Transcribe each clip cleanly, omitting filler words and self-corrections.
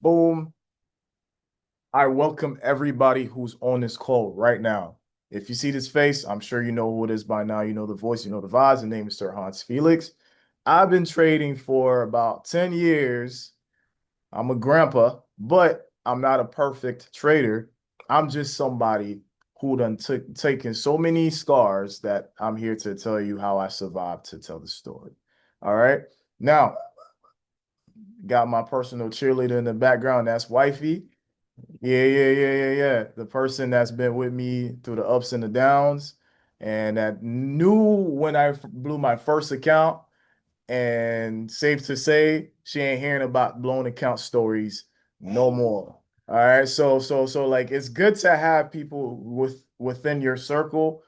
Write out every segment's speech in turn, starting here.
Boom. I welcome everybody who's on this call right now. If you see this face, I'm sure you know who it is by now. You know the voice, you know the vibes. The name is Sir Hans Felix. I've been trading for about 10 years. I'm a grandpa, but I'm not a perfect trader. I'm just somebody who done taken so many scars that I'm here to tell you how I survived to tell the story. All right. Now, got my personal cheerleader in the background. That's wifey. Yeah. The person that's been with me through the ups and the downs, and that knew when I blew my first account. And safe to say, she ain't hearing about blown account stories no more. All right. So like it's good to have people within your circle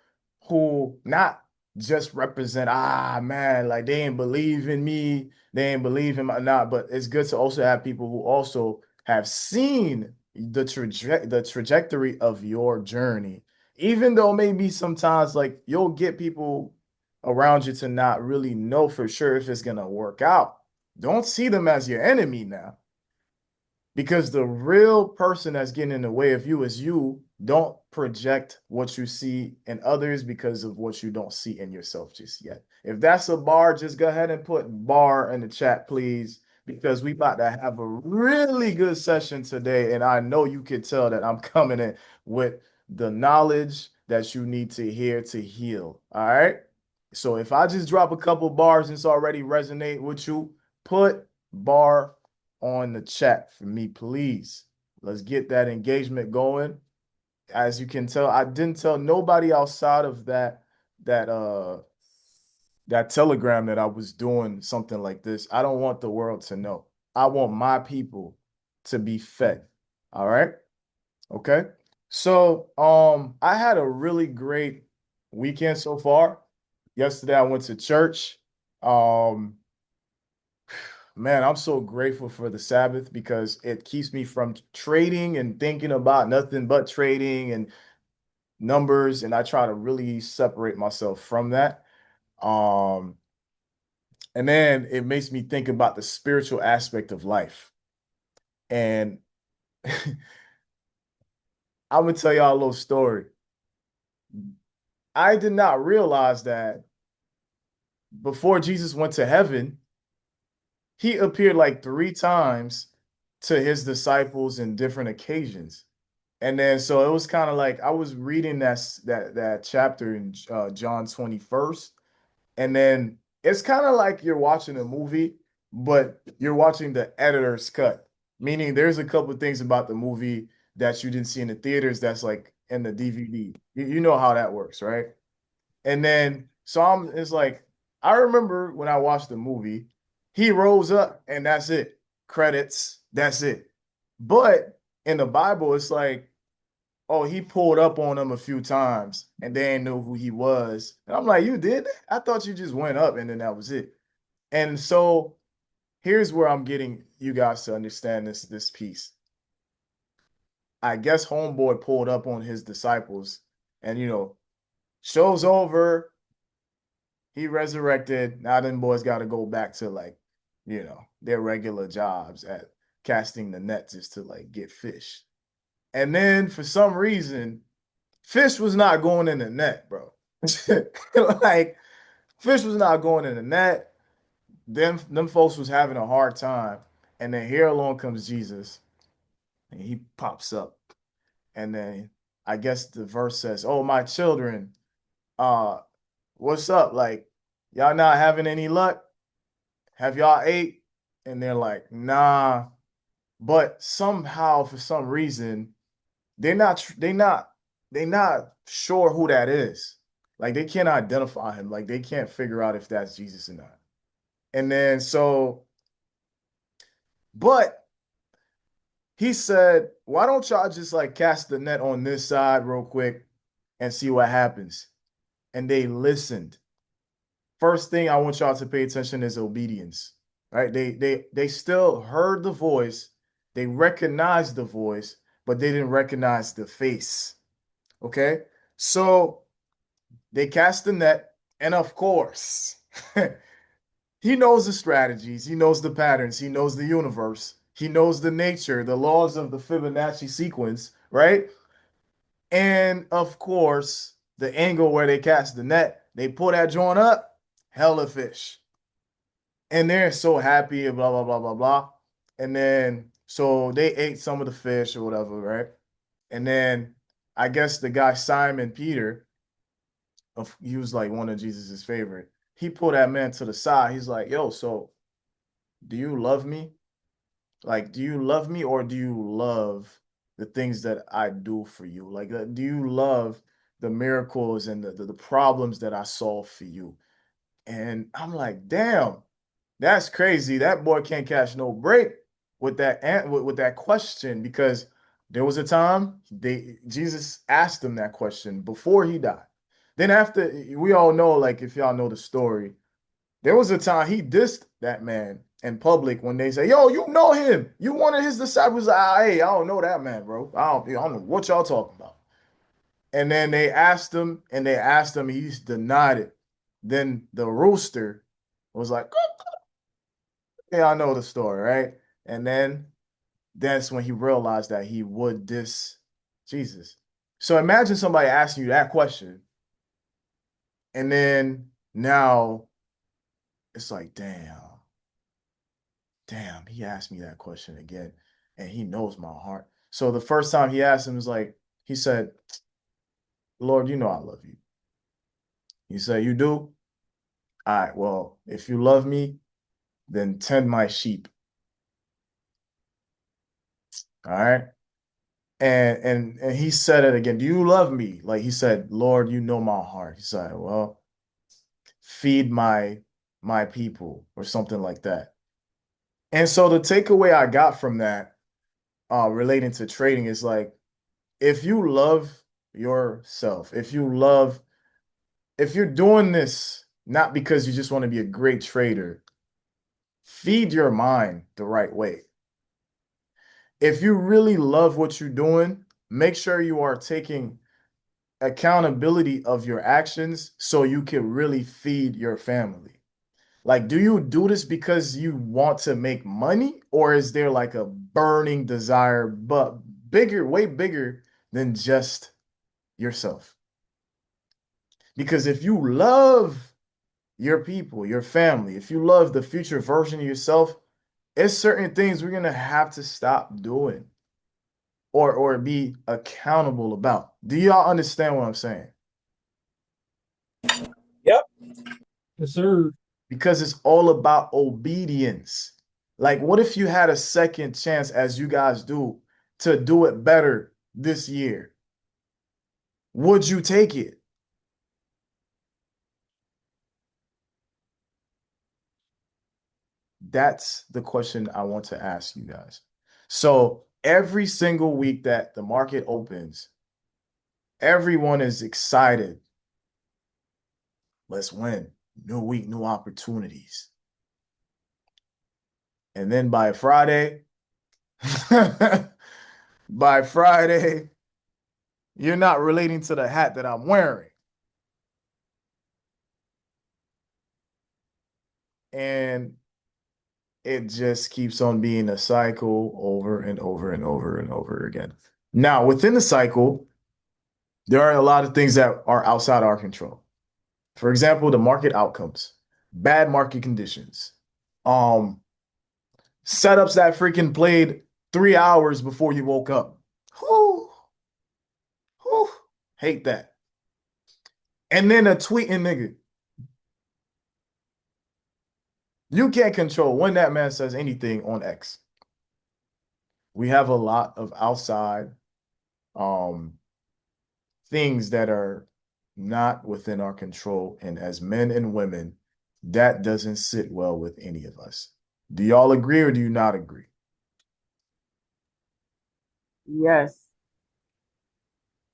who not just represent, man, like they ain't believe in me, they ain't believe in my not, but it's good to also have people who also have seen the trajectory of your journey. Even though maybe sometimes like you'll get people around you to not really know for sure if it's gonna work out. Don't see them as your enemy now. Because the real person that's getting in the way of you is you. Don't project what you see in others because of what you don't see in yourself just yet. If that's a bar, just go ahead and put bar in the chat, please, because we about to have a really good session today. And I know you could tell that I'm coming in with the knowledge that you need to hear to heal. All right. So if I just drop a couple bars and it's already resonate with you, put bar on the chat for me, please. Let's get that engagement going. As you can tell, I didn't tell nobody outside of that uh that telegram that I was doing something like this. I don't want the world to know. I want my people to be fed. All right? Okay? So, I had a really great weekend so far. Yesterday I went to church. Um Man, I'm so grateful for the Sabbath because it keeps me from trading and thinking about nothing but trading and numbers. And I try to really separate myself from that. Um, and then it makes me think about the spiritual aspect of life. And I'm gonna tell y'all a little story. I did not realize that before Jesus went to heaven, he appeared like three times to his disciples in different occasions. And then so it was kind of like I was reading that chapter in John 21st, and then it's kind of like you're watching a movie, but you're watching the editor's cut. Meaning there's a couple of things about the movie that you didn't see in the theaters that's like in the DVD. You know how that works, right? And then so it's like I remember when I watched the movie, he rose up and that's it. Credits, that's it. But in the Bible, it's like, oh, he pulled up on them a few times and they didn't know who he was. And I'm like, you did that? I thought you just went up and then that was it. And so here's where I'm getting you guys to understand this piece. I guess homeboy pulled up on his disciples and show's over. He resurrected. Now them boys got to go back to like, their regular jobs at casting the net just to like get fish. And then for some reason, fish was not going in the net, bro. Like fish was not going in the net. Them folks was having a hard time. And then here along comes Jesus. And he pops up. And then I guess the verse says, "Oh, my children, uh, what's up? Like, y'all not having any luck? Have y'all ate?" And they're like, "Nah." But somehow, for some reason, they're not they not they not sure who that is. Like they can't identify him. Like they can't figure out if that's Jesus or not. And then but he said, "Why don't y'all just like cast the net on this side real quick and see what happens?" And they listened. First thing I want y'all to pay attention is obedience. Right? They still heard the voice, they recognized the voice, but they didn't recognize the face. Okay? So they cast the net, and of course, he knows the strategies, he knows the patterns, he knows the universe. He knows the nature, the laws of the Fibonacci sequence, right? And of course, the angle where they cast the net, they pull that joint up, hella fish. And they're so happy, blah, blah, blah, blah, blah. And then, so they ate some of the fish or whatever, right? And then I guess the guy, Simon Peter, he was like one of Jesus's favorite. He pulled that man to the side. He's like, yo, so do you love me? Like, do you love me or do you love the things that I do for you? Like, do you love the miracles and the problems that I solve for you? And I'm like, damn, that's crazy. That boy can't catch no break with with that question because there was a time Jesus asked him that question before he died. Then after we all know, like if y'all know the story, there was a time he dissed that man in public when they say, "Yo, you know him? You one of his disciples?" Hey, I don't know that man, bro. I don't know what y'all talking about. And then they asked him, and they asked him, he's denied it. Then the rooster was like, "Yeah, I know the story, right?" And then that's when he realized that he would diss Jesus. So imagine somebody asking you that question, and then now it's like, damn, he asked me that question again, and he knows my heart. So the first time he asked him was like, he said, Lord, you know I love you. He said, you do? All right, well, if you love me, then tend my sheep. All right. And he said it again. Do you love me? Like he said, Lord, you know my heart. He said, well, feed my people or something like that. And so the takeaway I got from that relating to trading is like if you love yourself, if you're doing this not because you just want to be a great trader, feed your mind the right way. If you really love what you're doing, make sure you are taking accountability of your actions so you can really feed your family. Like, do you do this because you want to make money, or is there like a burning desire, but bigger, way bigger than just yourself? Because if you love your people, your family, if you love the future version of yourself, it's certain things we're gonna have to stop doing or be accountable about. Do y'all understand what I'm saying? Yep. Yes, sir. Because it's all about obedience. Like, what if you had a second chance, as you guys do, to do it better this year? Would you take it? That's the question I want to ask you guys. So, every single week that the market opens, everyone is excited. Let's win. New week, new opportunities. And then by Friday, by Friday, you're not relating to the hat that I'm wearing. And it just keeps on being a cycle over and over and over and over again. Now, within the cycle, there are a lot of things that are outside our control. For example, the market outcomes, bad market conditions, um, setups that freaking played 3 hours before you woke up. Whew, whew, hate that. And then a tweeting nigga. You can't control when that man says anything on X. We have a lot of outside um things that are not within our control. And as men and women, that doesn't sit well with any of us. Do y'all agree or do you not agree? Yes.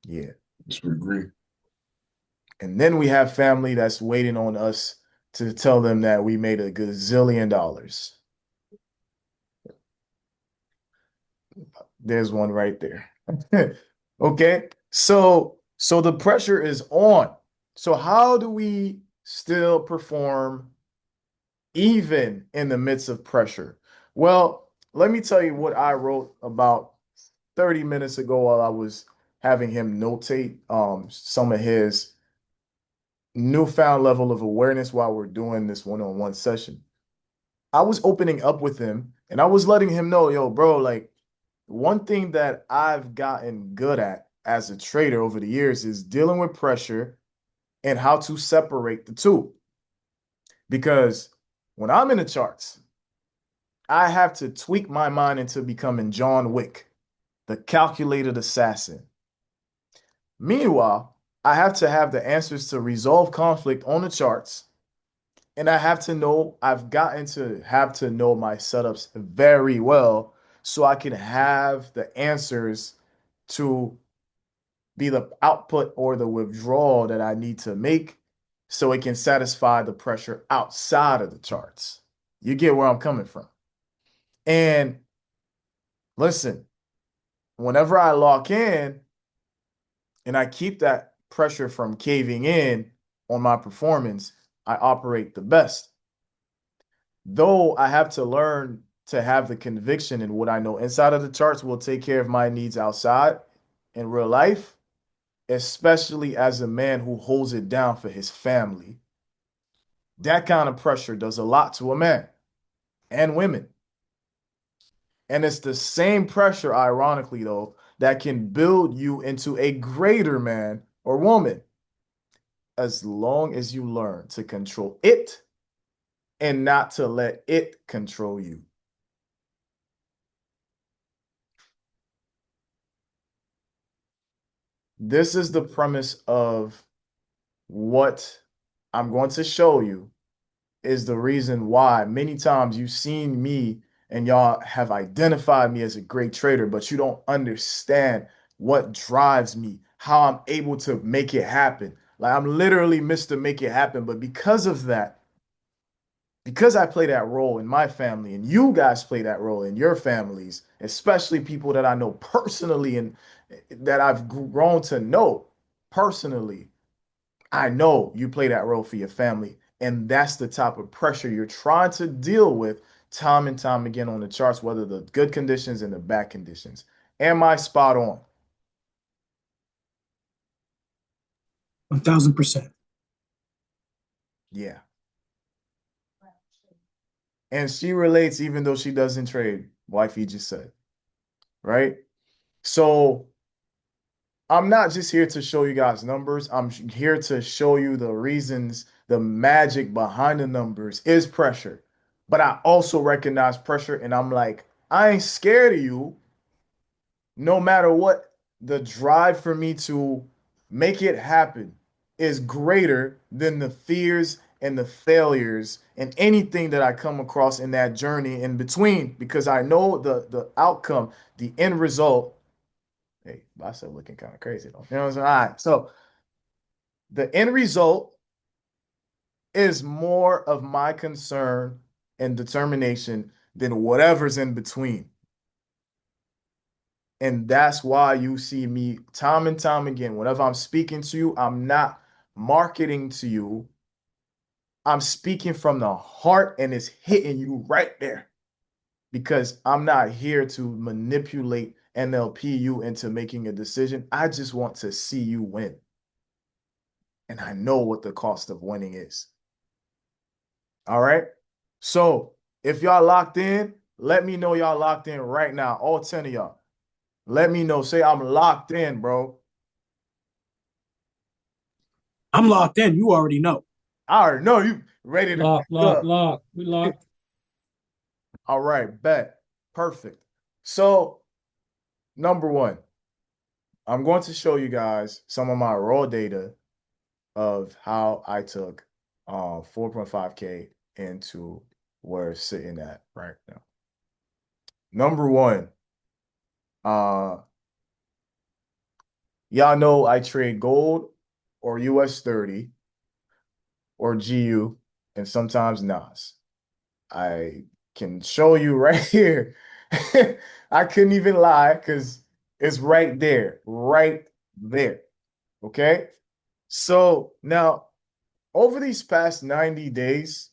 Yeah. Yes, we agree. And then we have family that's waiting on us to tell them that we made a gazillion dollars. There's one right there. Okay. So the pressure is on. So how do we still perform even in the midst of pressure? Well, let me tell you what I wrote about 30 minutes ago while I was having him notate some of his newfound level of awareness while we're doing this one-on-one session. I was opening up with him and I was letting him know, yo, bro, like one thing that I've gotten good at as a trader over the years is dealing with pressure and how to separate the two. Because when I'm in the charts, I have to tweak my mind into becoming John Wick, the calculated assassin. Meanwhile, I have to have the answers to resolve conflict on the charts. And I have to know, I've gotten to have to know my setups very well so I can have the answers to be the output or the withdrawal that I need to make so it can satisfy the pressure outside of the charts. You get where I'm coming from. And listen, whenever I lock in and I keep that pressure from caving in on my performance, I operate the best. Though I have to learn to have the conviction in what I know inside of the charts will take care of my needs outside in real life, especially as a man who holds it down for his family. That kind of pressure does a lot to a man and women. And it's the same pressure, ironically, though, that can build you into a greater man or woman as long as you learn to control it and not to let it control you. This is the premise of what I'm going to show you is the reason why many times you've seen me and y'all have identified me as a great trader, but you don't understand what drives me, how I'm able to make it happen. Like I'm literally Mr. Make It Happen, but because of that, because I play that role in my family and you guys play that role in your families, especially people that I know personally and that I've grown to know personally, I know you play that role for your family. And that's the type of pressure you're trying to deal with time and time again on the charts, whether the good conditions and the bad conditions. Am I spot on? 1,000%. Yeah. And she relates even though she doesn't trade, wifey just said, right? So I'm not just here to show you guys numbers. I'm here to show you the reasons, the magic behind the numbers is pressure. But I also recognize pressure and I'm like, I ain't scared of you. No matter what, the drive for me to make it happen is greater than the fears and the failures and anything that I come across in that journey in between because I know the outcome, the end result. Hey, Basa looking kind of crazy though. You know what I'm saying? All right. So the end result is more of my concern and determination than whatever's in between. And that's why you see me time and time again. Whenever I'm speaking to you, I'm not marketing to you. I'm speaking from the heart and it's hitting you right there because I'm not here to manipulate NLP you into making a decision. I just want to see you win. And I know what the cost of winning is. All right. So if y'all locked in, let me know y'all locked in right now. All 10 of y'all. Let me know. Say I'm locked in, bro. I'm locked in. You already know. I already know you ready to Lock. We locked. All right, bet. Perfect. So, number one, I'm going to show you guys some of my raw data of how I took 4.5K into where it's sitting at right now. Number one, y'all know I trade gold or US 30 or GU and sometimes NAS. I can show you right here. I couldn't even lie because it's right there, right there. Okay. So now, over these past 90 days,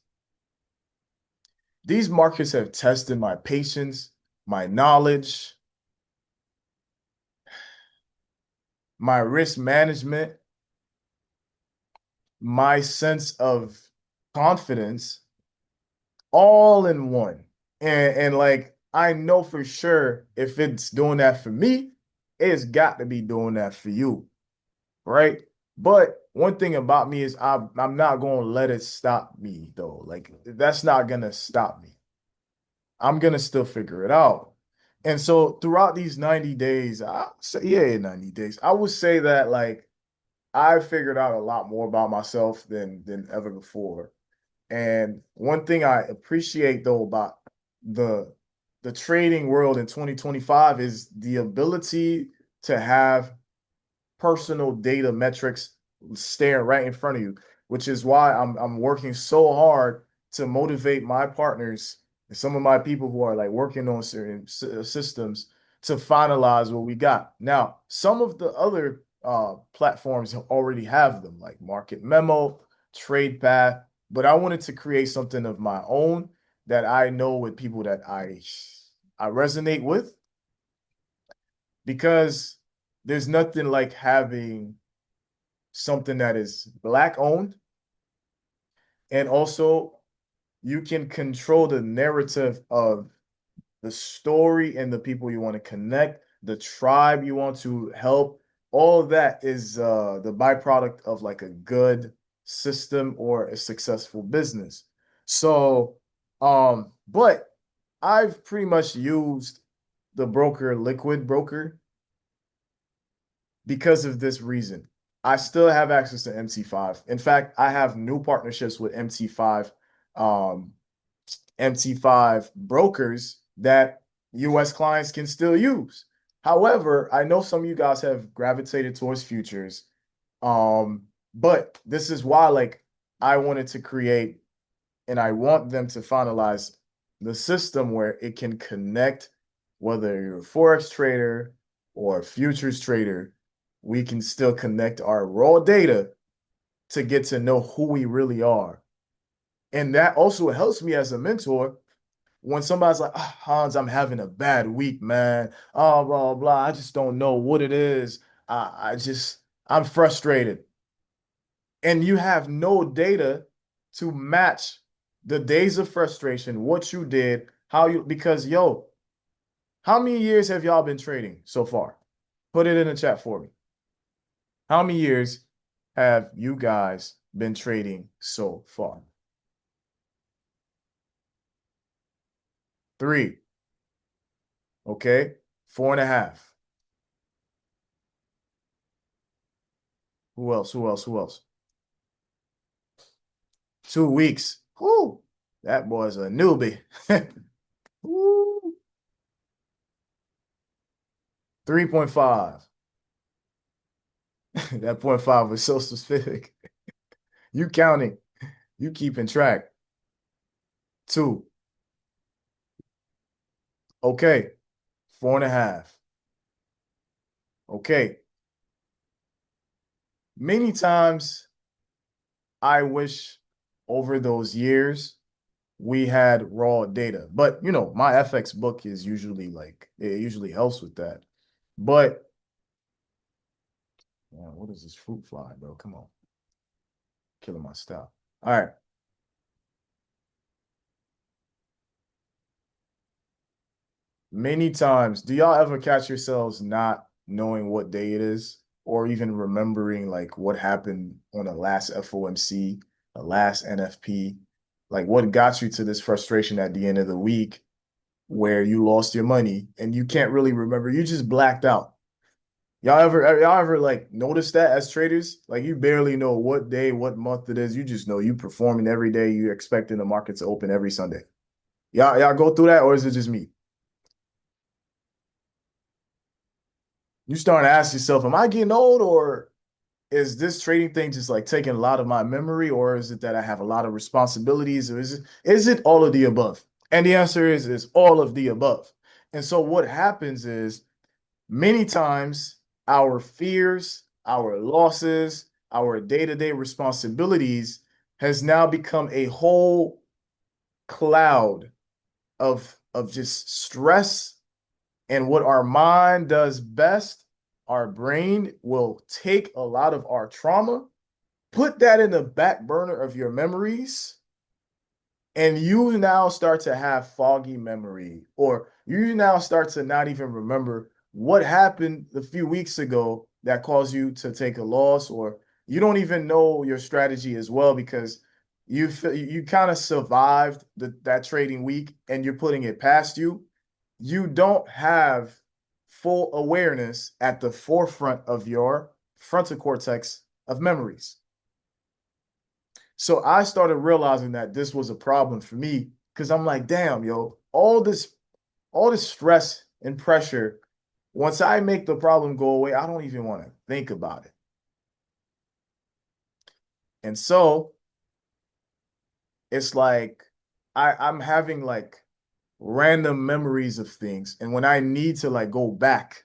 these markets have tested my patience, my knowledge, my risk management, my sense of confidence, all in one. And like I know for sure if it's doing that for me, it's got to be doing that for you, right? But one thing about me is I'm not gonna let it stop me though. Like that's not gonna stop me. I'm gonna still figure it out. And so throughout these 90 days, I say, yeah, 90 days, I would say that like I figured out a lot more about myself than ever before. And one thing I appreciate though about the the trading world in 2025 is the ability to have personal data metrics staring right in front of you, which is why I'm working so hard to motivate my partners and some of my people who are like working on certain systems to finalize what we got. Now, some of the other platforms already have them, like Market Memo, TradePath, but I wanted to create something of my own that I know with people that I resonate with because there's nothing like having something that is black owned and also you can control the narrative of the story and the people you want to connect, the tribe you want to help. All of that is the byproduct of like a good system or a successful business. So, but I've pretty much used the broker Liquid Broker because of this reason. I still have access to MT5. In fact, I have new partnerships with MT5, um, MT5 brokers that US clients can still use. However, I know some of you guys have gravitated towards futures. But this is why like I wanted to create and I want them to finalize the system where it can connect whether you're a forex trader or a futures trader, we can still connect our raw data to get to know who we really are. And that also helps me as a mentor when somebody's like, oh, Hans, I'm having a bad week, man. Oh, blah, blah. I just don't know what it is. I'm frustrated. And you have no data to match the days of frustration, what you did, how you, because yo, how many years have y'all been trading so far? Put it in the chat for me. How many years have you guys been trading so far? 3. Okay. 4.5. Who else? Who else? Who else? 2 weeks. Whoo, that boy's a newbie. Woo. 3.5. That 0.5 was so specific. You counting, you keeping track. 2. Okay. 4.5. Okay. Many times I wish over those years we had raw data. But you know, my FX book is usually like it usually helps with that. But man, what is this fruit fly, bro? Come on. Killing my style. All right. Many times, do y'all ever catch yourselves not knowing what day it is, or even remembering like what happened on the last FOMC, the last NFP? Like what got you to this frustration at the end of the week where you lost your money and you can't really remember? You just blacked out. Y'all ever like notice that as traders? Like you barely know what day, what month it is. You just know you performing every day. You're expecting the market to open every Sunday. Y'all go through that, or is it just me? You start to ask yourself, am I getting old, or is this trading thing just like taking a lot of my memory, or is it that I have a lot of responsibilities, or is it all of the above? And the answer is all of the above. And so what happens is many times our fears, our losses, our day-to-day responsibilities has now become a whole cloud of of just stress and what our mind does best, our brain will take a lot of our trauma, put that in the back burner of your memories, and you now start to have foggy memory, or you now start to not even remember what happened a few weeks ago that caused you to take a loss, or you don't even know your strategy as well because you kind of survived that trading week and you're putting it past you. You don't have full awareness at the forefront of your frontal cortex of memories. So I started realizing that this was a problem for me because I'm like, damn, yo, all this stress and pressure, once I make the problem go away, I don't even want to think about it. And so it's like I'm having like random memories of things. And when I need to like go back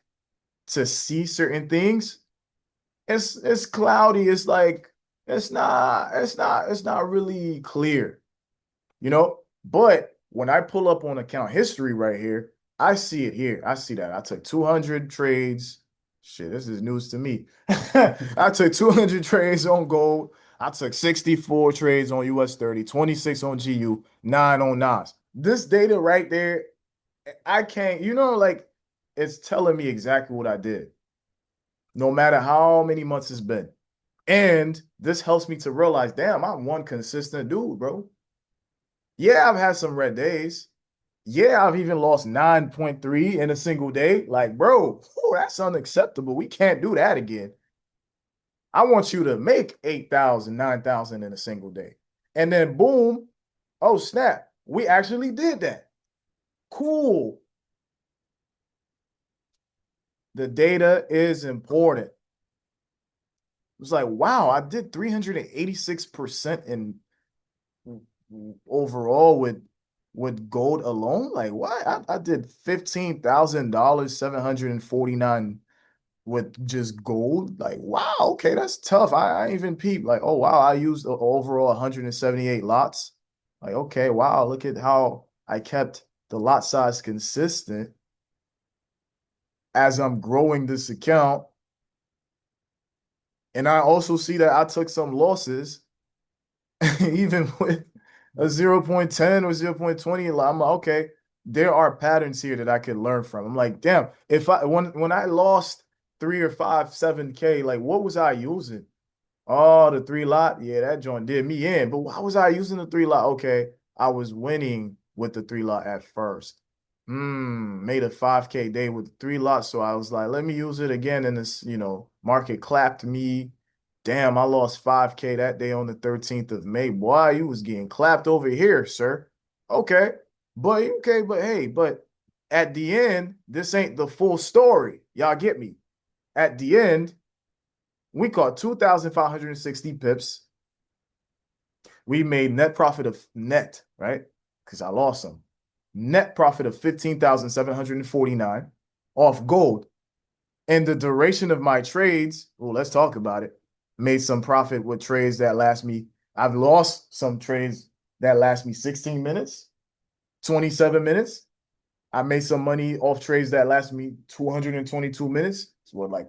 to see certain things, it's cloudy. It's like it's not really clear, you know? But when I pull up on account history right here, I see it here. I see that I took 200 trades. Shit, this is news to me. I took 200 trades on gold. I took 64 trades on US 30, 26 on GU, 9 on NAS. This data right there, I can't, like it's telling me exactly what I did, no matter how many months it's been. And this helps me to realize, damn, I'm one consistent dude, bro. Yeah, I've had some red days. Yeah, I've even lost 9.3 in a single day. Like, bro, that's unacceptable. We can't do that again. I want you to make 8,000, 9,000 in a single day. And then boom, oh snap, we actually did that. Cool. The data is important. It was like, wow, I did 386% in overall with gold alone. Like, what? I did $15,000, 749 with just gold. Like, wow, okay, that's tough. I even peeped. Like, oh wow, I used overall 178 lots. Like, okay, wow, look at how I kept the lot size consistent as I'm growing this account. And I also see that I took some losses, even with a 0.10 or 0.20. I'm like, okay, there are patterns here that I could learn from. I'm like, damn, if I when I lost 3 or 5, 7K, like what was I using? Oh, the three lot. Yeah, that joint did me in. But why was I using the three lot? Okay, I was winning with the three lot at first. Made a 5K day with the three lots. So I was like, let me use it again. And this, market clapped me. Damn, I lost 5K that day on the 13th of May. Boy, you was getting clapped over here, sir. Okay. But hey, but at the end, this ain't the full story. Y'all get me? At the end, we caught 2,560 pips. We made net, right? Because I lost some. Net profit of 15,749 off gold. And the duration of my trades, well, let's talk about it. Made some profit with trades that last me. I've lost some trades that last me 16 minutes, 27 minutes. I made some money off trades that last me 222 minutes. It's what, like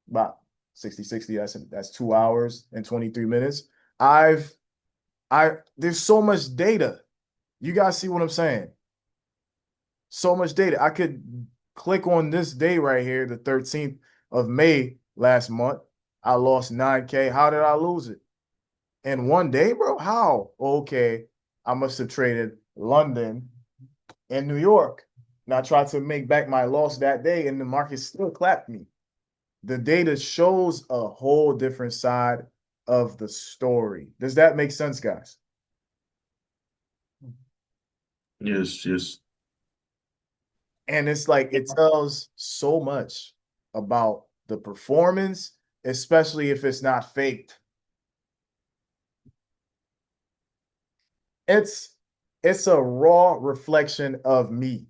about 60. That's 2 hours and 23 minutes. There's so much data. You guys see what I'm saying? So much data. I could click on this day right here, the 13th of May last month. I lost 9K. How did I lose it? In one day, bro? How? Okay. I must have traded London and New York. And I tried to make back my loss that day, and the market still clapped me. The data shows a whole different side of the story. Does that make sense, guys? Yes, yes. And it's like it tells so much about the performance, especially if it's not faked. It's a raw reflection of me.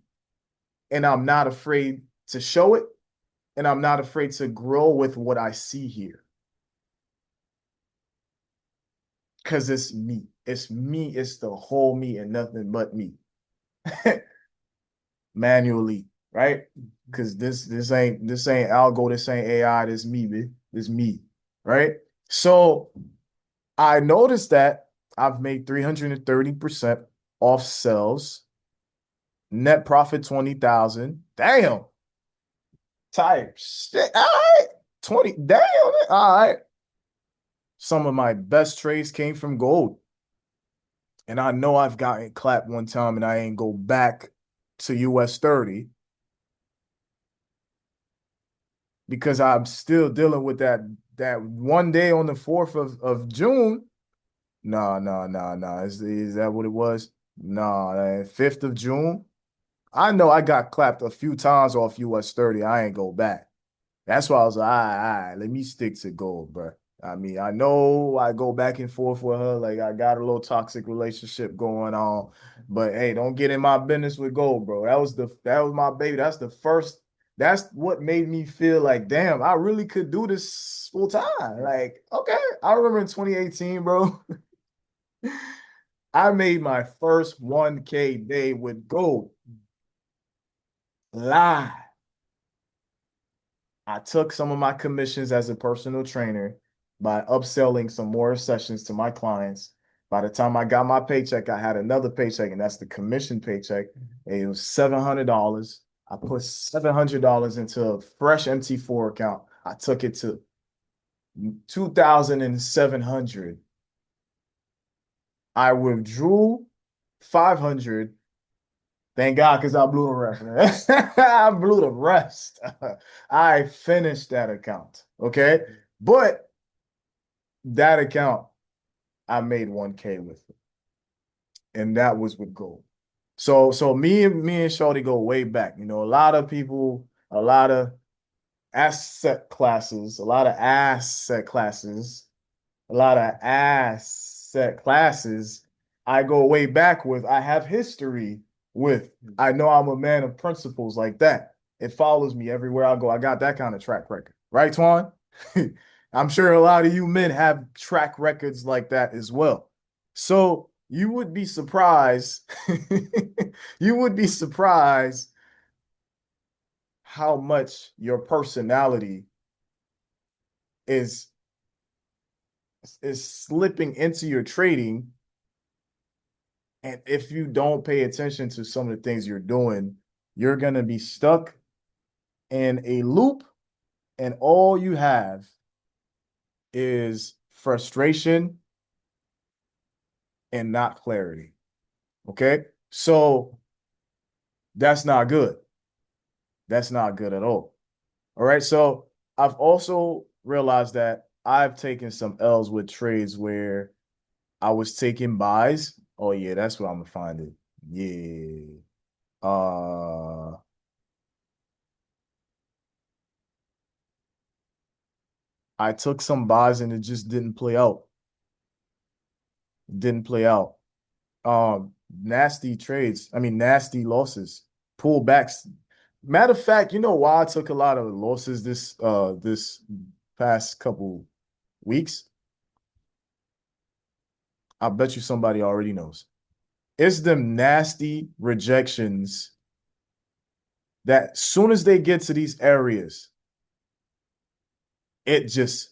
And I'm not afraid to show it, and I'm not afraid to grow with what I see here. Because it's me. It's me. It's the whole me and nothing but me. manually, right? Because this ain't algo, this ain't AI, this me, man. This me, right? So I noticed that I've made 330% off sales, net profit 20,000. Damn, tired. Shit. All right. 20. Damn. All right. Some of my best trades came from gold. And I know I've gotten clapped one time and I ain't go back to US 30 because I'm still dealing with that one day on the 4th of June. No. Is that what it was? No, 5th of June. I know I got clapped a few times off US 30. I ain't go back. That's why I was like, all right, let me stick to gold, bro. I mean, I know I go back and forth with her. Like, I got a little toxic relationship going on. But hey, don't get in my business with gold, bro. That was my baby. That's what made me feel like, damn, I really could do this full time. Like, okay. I remember in 2018, bro, I made my first 1K day with gold. Live. I took some of my commissions as a personal trainer by upselling some more sessions to my clients. By the time I got my paycheck, I had another paycheck, and that's the commission paycheck. And it was $700. I put $700 into a fresh MT4 account. I took it to 2,700. I withdrew 500. Thank God, because I blew the rest. I blew the rest. I finished that account. Okay. But that account, I made 1K with it. And that was with gold. So me and Shorty go way back. You know, a lot of people, a lot of asset classes, a lot of asset classes, a lot of asset classes I go way back with. I have history with. I know I'm a man of principles like that. It follows me everywhere I go. I got that kind of track record. Right, Twan? I'm sure a lot of you men have track records like that as well. So you would be surprised. You would be surprised how much your personality is slipping into your trading. And if you don't pay attention to some of the things you're doing, you're going to be stuck in a loop, and all you have is frustration and not clarity. Okay? So that's not good. That's not good at all. All right. So I've also realized that I've taken some L's with trades where I was taking buys. Oh yeah, that's where I'm gonna find it. Yeah. I took some buys and it just didn't play out. Didn't play out. Nasty trades. I mean, nasty losses, pullbacks. Matter of fact, you know why I took a lot of losses this past couple weeks? I bet you somebody already knows. It's them nasty rejections that soon as they get to these areas, it just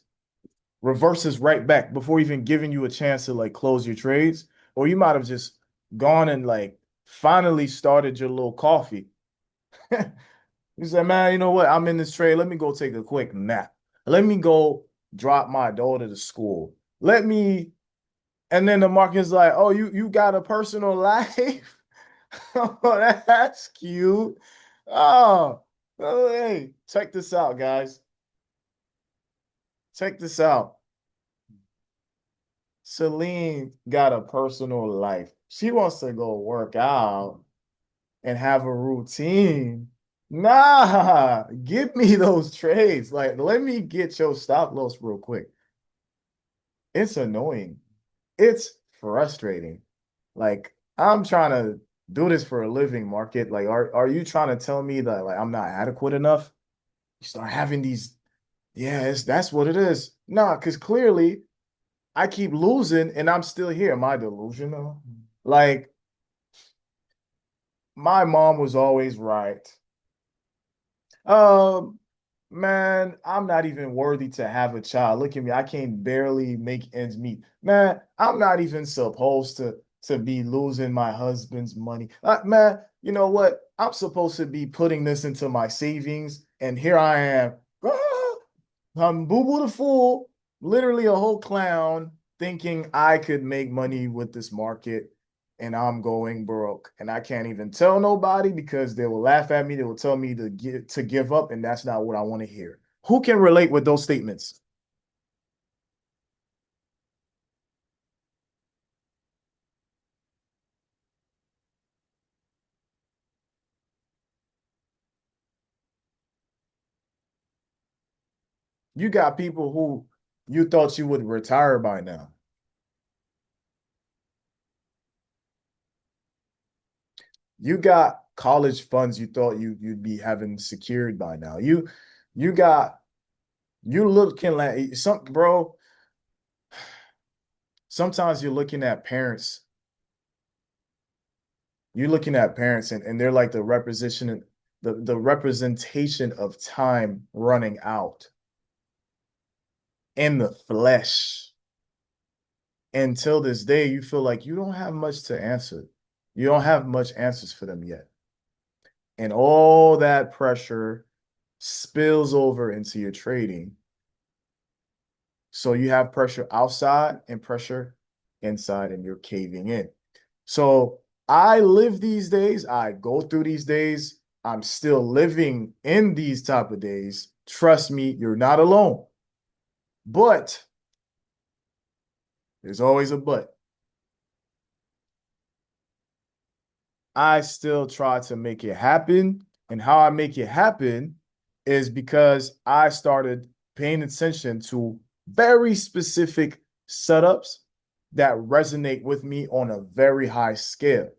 reverses right back before even giving you a chance to like close your trades. Or you might have just gone and like finally started your little coffee. You said, man, you know what? I'm in this trade. Let me go take a quick nap. Let me go drop my daughter to school. Let me, and then the market's like, oh, you got a personal life? Oh, that's cute. Oh, hey, check this out, guys. Check this out. Celine got a personal life. She wants to go work out and have a routine. Nah, give me those trades. Like, let me get your stop loss real quick. It's annoying. It's frustrating. Like, I'm trying to do this for a living, market. Like, are you trying to tell me that like I'm not adequate enough? You start having these, yes, that's what it is. Nah, because clearly I keep losing and I'm still here. Am I delusional? Like, my mom was always right. Um, Man, I'm not even worthy to have a child. Look at me. I can't barely make ends meet. Man, I'm not even supposed to be losing my husband's money. Man, you know what? I'm supposed to be putting this into my savings, and here I am. I'm Boo Boo the Fool, literally a whole clown, thinking I could make money with this market, and I'm going broke. And I can't even tell nobody because they will laugh at me. They will tell me to give up, and that's not what I want to hear. Who can relate with those statements? You got people who you thought you would retire by now. You got college funds you thought you'd be having secured by now. You got you looking like some bro. Sometimes you're looking at parents. You're looking at parents and they're like the representation of time running out in the flesh. Until this day, you feel like you don't have much to answer. You don't have much answers for them yet. And all that pressure spills over into your trading. So you have pressure outside and pressure inside, and you're caving in. So I live these days. I go through these days. I'm still living in these type of days. Trust me, you're not alone. But there's always a but. I still try to make it happen. And how I make it happen is because I started paying attention to very specific setups that resonate with me on a very high scale.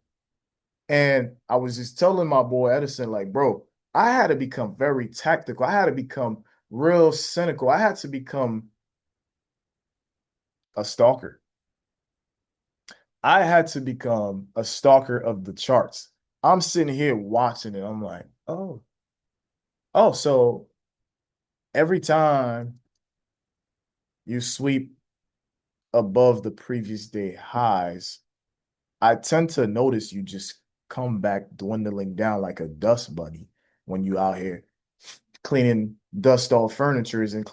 And I was just telling my boy Edison, like, bro, I had to become very tactical. I had to become real cynical. I had to become a stalker. I had to become a stalker of the charts. I'm sitting here watching it. I'm like, so every time you sweep above the previous day highs, I tend to notice you just come back dwindling down like a dust bunny when you out here cleaning dust off furnitures and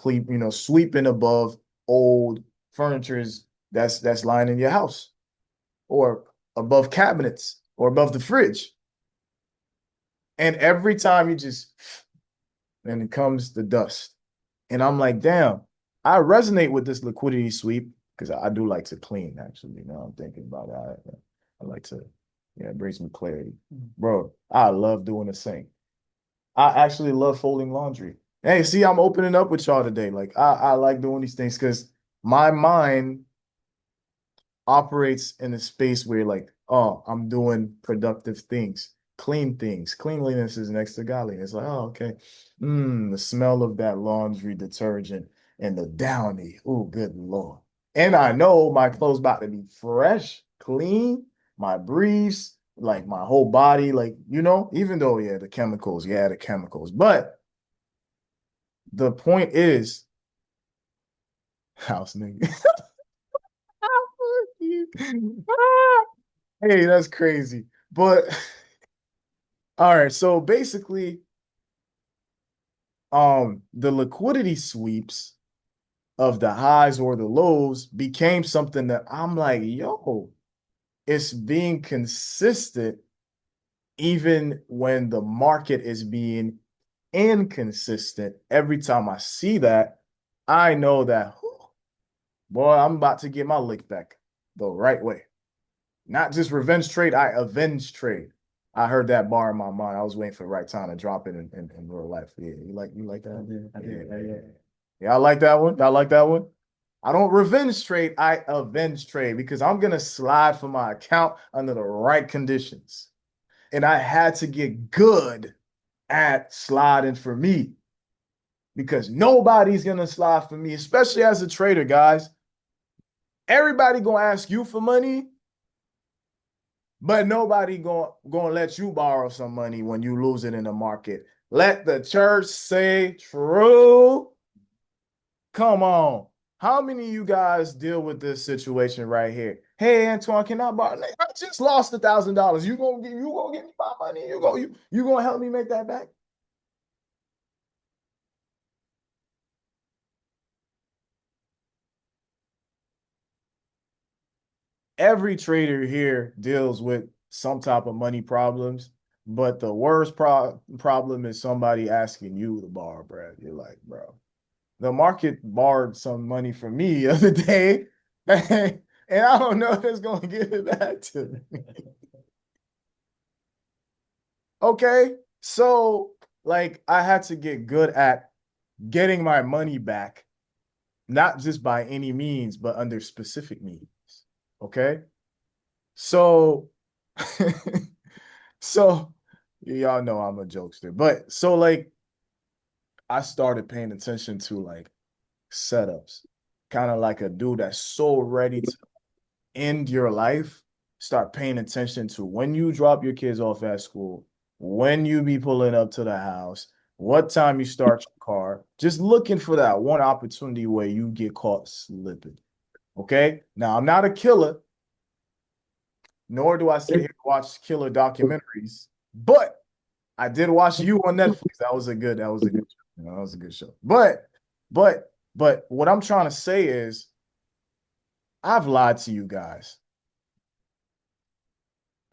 sweeping above old furnitures that's lying in your house or above cabinets or above the fridge. And every time and it comes the dust. And I'm like, damn, I resonate with this liquidity sweep because I do like to clean, actually. I'm thinking about that. I like to, it brings me clarity. Bro, I love doing the same. I actually love folding laundry. Hey, see, I'm opening up with y'all today. Like, I like doing these things because my mind operates in a space where, like, oh, I'm doing productive things, clean things. Cleanliness is next to godliness. Like, oh, okay. The smell of that laundry detergent and the Downy. Oh, good Lord. And I know my clothes about to be fresh, clean, my briefs, like my whole body, like, even though, the chemicals. But the point is, house nigga. Hey, that's crazy. But all right, so basically, the liquidity sweeps of the highs or the lows became something that I'm like, yo, it's being consistent even when the market is being inconsistent. Every time I see that, I know that, boy, I'm about to get my lick back the right way. Not just revenge trade, I avenge trade. I heard that bar in my mind. I was waiting for the right time to drop it in real life. Yeah, you like that? I did. Yeah, I like that one. I like that one. I don't revenge trade, I avenge trade because I'm gonna slide for my account under the right conditions. And I had to get good at sliding for me because nobody's gonna slide for me, especially as a trader, guys. Everybody gonna ask you for money. But nobody going let you borrow some money when you lose it in the market. Let the church say true. Come on. How many of you guys deal with this situation right here? Hey, Antoine, can I borrow? I just lost $1,000. You gonna give me my money? You gonna help me make that back? Every trader here deals with some type of money problems, but the worst problem is somebody asking you to borrow, bro. You're like, bro, the market borrowed some money from me the other day, and I don't know if it's going to give it back to me. Okay, so like I had to get good at getting my money back, not just by any means, but under specific means. Okay, so so y'all know I'm a jokester, but so like I started paying attention to like setups, kind of like a dude that's so ready to end your life. Start paying attention to when you drop your kids off at school, when you be pulling up to the house, what time you start your car, just looking for that one opportunity where you get caught slipping. Okay. Now, I'm not a killer, nor do I sit here and watch killer documentaries, but I did watch You on Netflix. That was a good show. That was a good show. But what I'm trying to say is I've lied to you guys.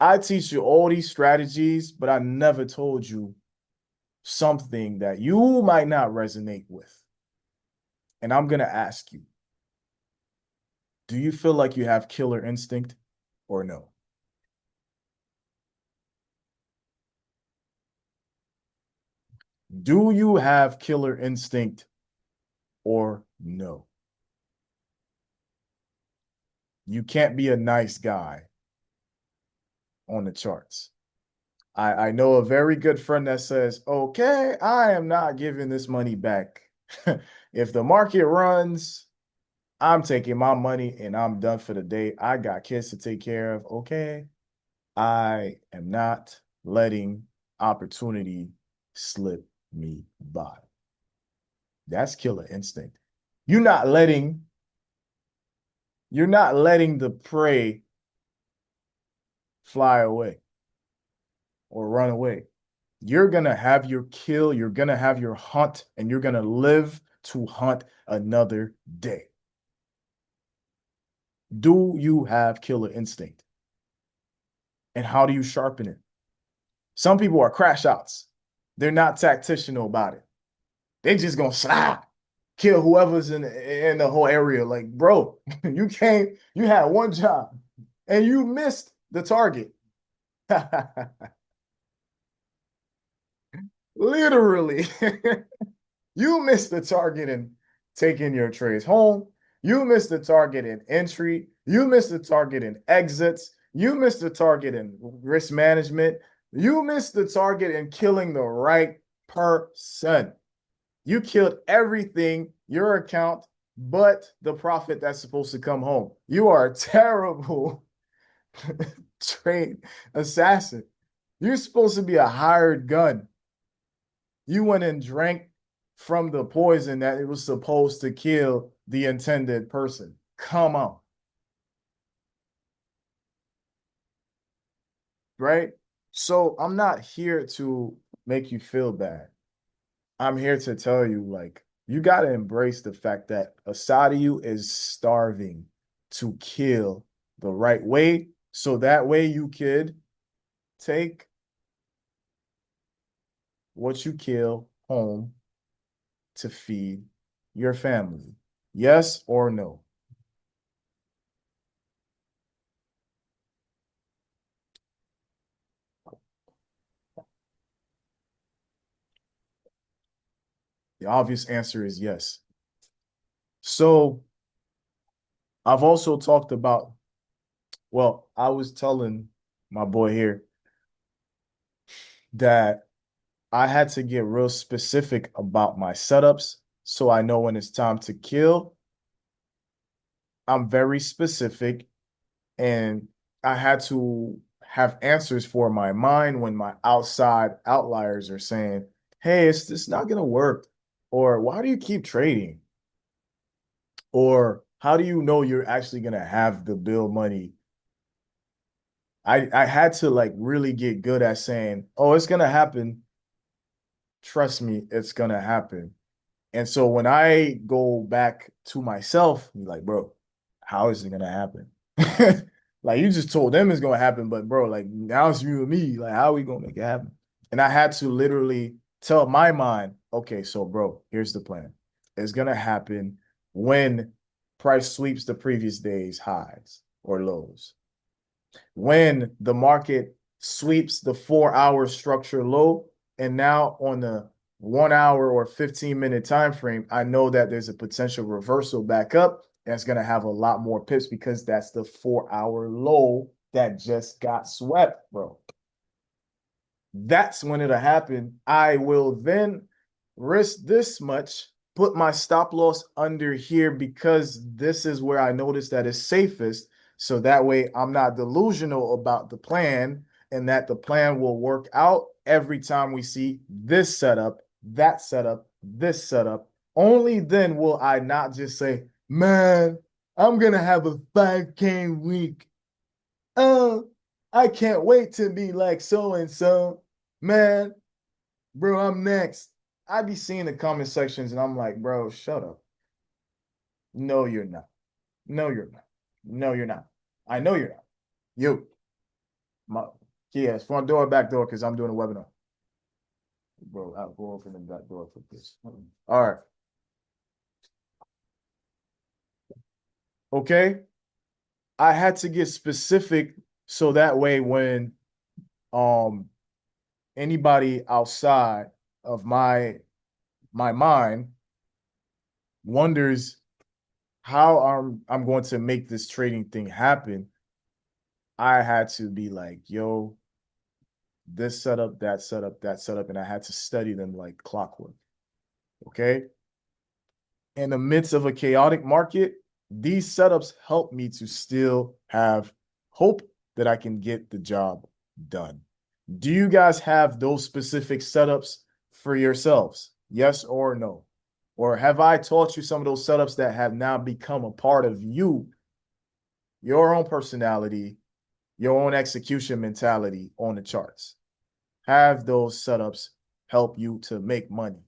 I teach you all these strategies, but I never told you something that you might not resonate with. And I'm going to ask you, do you feel like you have killer instinct or no? Do you have killer instinct or no? You can't be a nice guy on the charts. I know a very good friend that says, okay, I am not giving this money back. If the market runs, I'm taking my money and I'm done for the day. I got kids to take care of. Okay. I am not letting opportunity slip me by. That's killer instinct. You're not letting the prey fly away or run away. You're going to have your kill, you're going to have your hunt, and you're going to live to hunt another day. Do you have killer instinct? And how do you sharpen it? Some people are crash outs. They're not tactical about it. They just gonna slap, kill whoever's in the whole area. Like, bro, you had one job and you missed the target. Literally, you missed the target in taking your trades home. You missed the target in entry. You missed the target in exits. You missed the target in risk management. You missed the target in killing the right person. You killed everything, your account, but the profit that's supposed to come home. You are a terrible trade assassin. You're supposed to be a hired gun. You went and drank from the poison that it was supposed to kill the intended person. Come on. Right? So I'm not here to make you feel bad. I'm here to tell you, like, you got to embrace the fact that a side of you is starving to kill the right way. So that way you could take what you kill home to feed your family. Yes or no? The obvious answer is yes. So I've also talked about, well, I was telling my boy here that I had to get real specific about my setups so I know when it's time to kill. I'm very specific and I had to have answers for my mind when my outside outliers are saying, hey, it's not gonna work, or why do you keep trading? Or how do you know you're actually gonna have the bill money? I had to like really get good at saying, oh, it's gonna happen. Trust me, it's gonna happen. And so when I go back to myself, I'm like, bro, how is it gonna happen? Like you just told them it's gonna happen, but bro, like now it's you and me. Like, how are we gonna make it happen? And I had to literally tell my mind, okay, so bro, here's the plan. It's gonna happen when price sweeps the previous day's highs or lows. When the market sweeps the 4 hour structure low, and now on the 1 hour or 15-minute time frame, I know that there's a potential reversal back up. That's going to have a lot more pips because that's the 4 hour low that just got swept, bro. That's when it'll happen. I will then risk this much, put my stop loss under here because this is where I notice that it's safest. So that way I'm not delusional about the plan and that the plan will work out every time we see this setup, that setup, this setup. Only then will I not just say, man, I'm going to have a 5K week. Oh, I can't wait to be like so and so. Man, bro, I'm next. I be seeing the comment sections and I'm like, bro, shut up. No, you're not. No, you're not. No, you're not. I know you're not. You. My, yes, front door, back door, because I'm doing a webinar. Bro, I'll go open the back door for this. All right. Okay. I had to get specific so that way when anybody outside of my mind wonders how I'm going to make this trading thing happen, I had to be like, yo, this setup, that setup, that setup, and I had to study them like clockwork. Okay. In the midst of a chaotic market, these setups help me to still have hope that I can get the job done. Do you guys have those specific setups for yourselves? Yes or no? Or have I taught you some of those setups that have now become a part of you, your own personality, your own execution mentality on the charts? Have those setups help you to make money?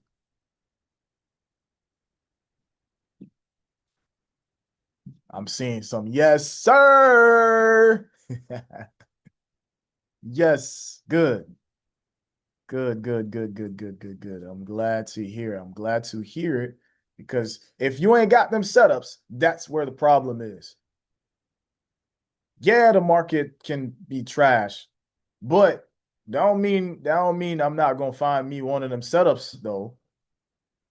I'm seeing some yes, sir. Yes, good. Good, good, good, good, good, good, good. I'm glad to hear. I'm glad to hear it because if you ain't got them setups, that's where the problem is. Yeah, the market can be trash, but that don't mean I'm not gonna find me one of them setups though.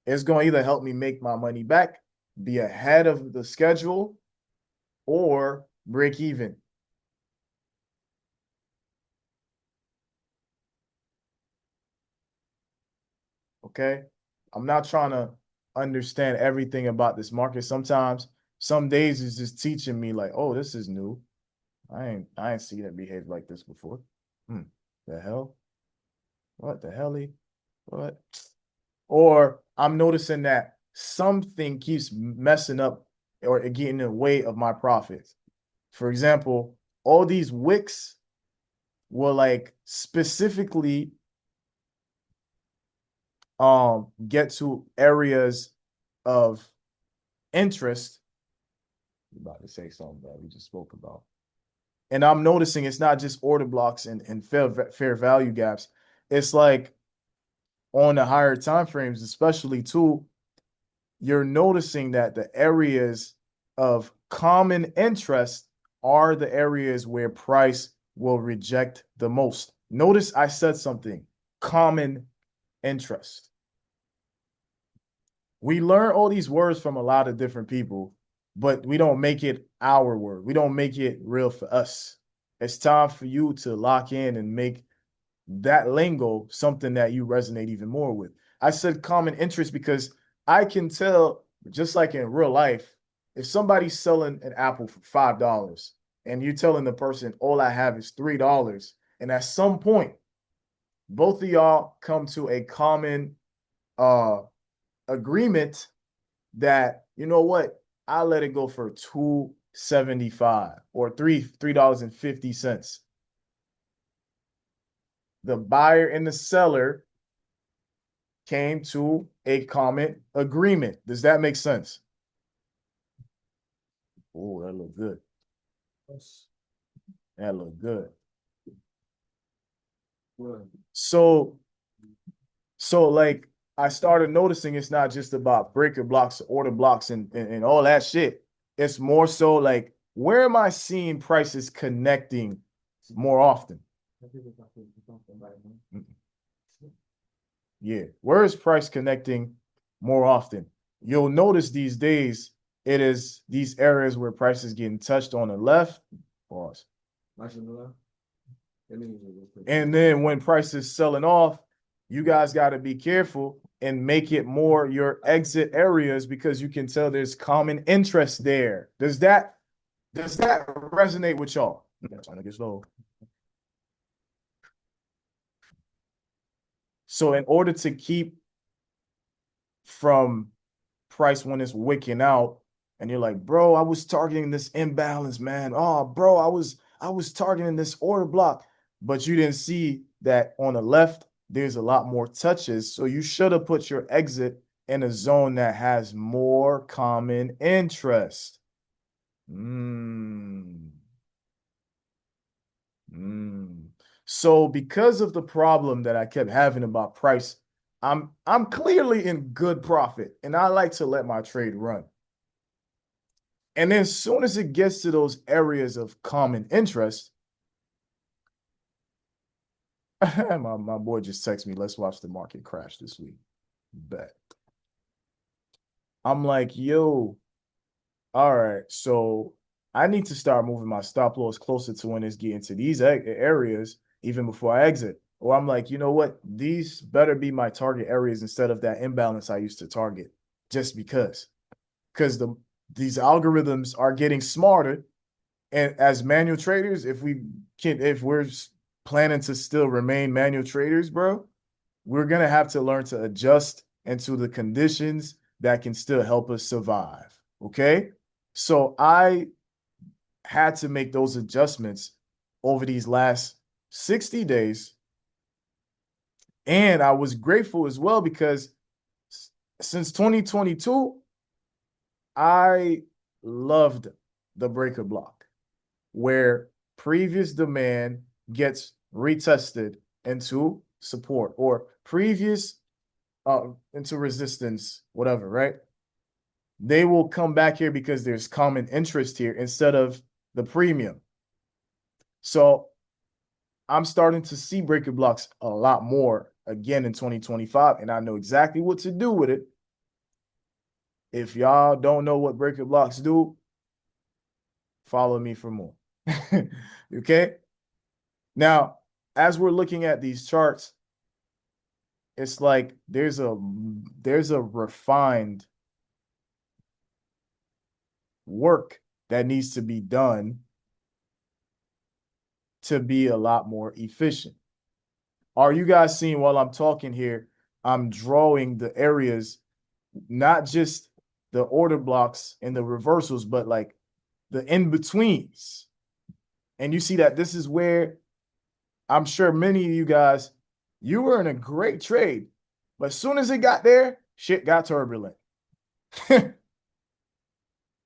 It's gonna either help me make my money back, be ahead of the schedule, or break even. Okay. I'm not trying to understand everything about this market. Sometimes, some days is just teaching me like, oh, this is new. I ain't seen it behave like this before. The hell? What the hell? What? Or I'm noticing that something keeps messing up or getting in the way of my profits. For example, all these wicks will like specifically get to areas of interest. I'm about to say something that we just spoke about. And I'm noticing it's not just order blocks and fair value gaps. It's like on the higher time frames, especially too, you're noticing that the areas of common interest are the areas where price will reject the most. Notice I said something, common interest. We learn all these words from a lot of different people, but we don't make it our word. We don't make it real for us. It's time for you to lock in and make that lingo something that you resonate even more with. I said common interest because I can tell, just like in real life, if somebody's selling an apple for $5 and you're telling the person, all I have is $3. And at some point, both of y'all come to a common agreement that, you know what, I'll let it go for $2.75 or $3.50. The buyer and the seller came to a common agreement. Does that make sense? Oh, that look good. That look good. So like I started noticing it's not just about breaker blocks, order blocks, and all that shit. It's more so like, where am I seeing prices connecting more often? Yeah, where is price connecting more often? You'll notice these days it is these areas where price is getting touched on the left. Pause. And then when price is selling off, you guys got to be careful and make it more your exit areas, because you can tell there's common interest there. Does that resonate with y'all? Trying to get slow. So in order to keep from price when it's wicking out, and you're like, bro, I was targeting this imbalance, man. Oh, bro, I was targeting this order block, but you didn't see that on the left there's a lot more touches. So you should have put your exit in a zone that has more common interest. So because of the problem that I kept having about price, I'm clearly in good profit, and I like to let my trade run. And then as soon as it gets to those areas of common interest, my boy just texted me, let's watch the market crash this week. Bet. I'm like, yo, all right, so I need to start moving my stop loss closer to when it's getting to these areas, even before I exit. Or I'm like, you know what? These better be my target areas instead of that imbalance I used to target, just because these algorithms are getting smarter. And as manual traders, if we're planning to still remain manual traders, bro, we're gonna have to learn to adjust into the conditions that can still help us survive. Okay. So I had to make those adjustments over these last 60 days. And I was grateful as well, because since 2022, I loved the breaker block, where previous demand gets retested into support, or previous into resistance, whatever, right? They will come back here because there's common interest here instead of the premium. So I'm starting to see breaker blocks a lot more again in 2025, and I know exactly what to do with it. If y'all don't know what breaker blocks do, follow me for more. Okay? Now, as we're looking at these charts, it's like there's a refined work that needs to be done to be a lot more efficient. Are you guys seeing while I'm talking here, I'm drawing the areas, not just the order blocks and the reversals, but like the in-betweens. And you see that this is where I'm sure many of you guys, you were in a great trade, but as soon as it got there, shit got turbulent.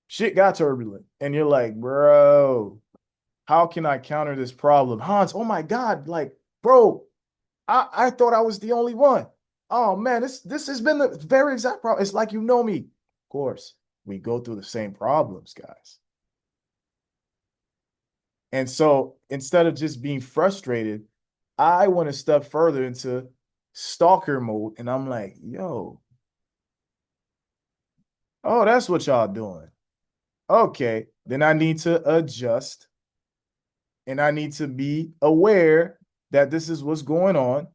Shit got turbulent. And you're like, bro, how can I counter this problem? Hans, oh my God, like, bro, I thought I was the only one. Oh man, this has been the very exact problem. It's like, you know me. Of course, we go through the same problems, guys. And so instead of just being frustrated, I want to step further into stalker mode. And I'm like, yo, oh, that's what y'all doing. Okay, then I need to adjust, and I need to be aware that this is what's going on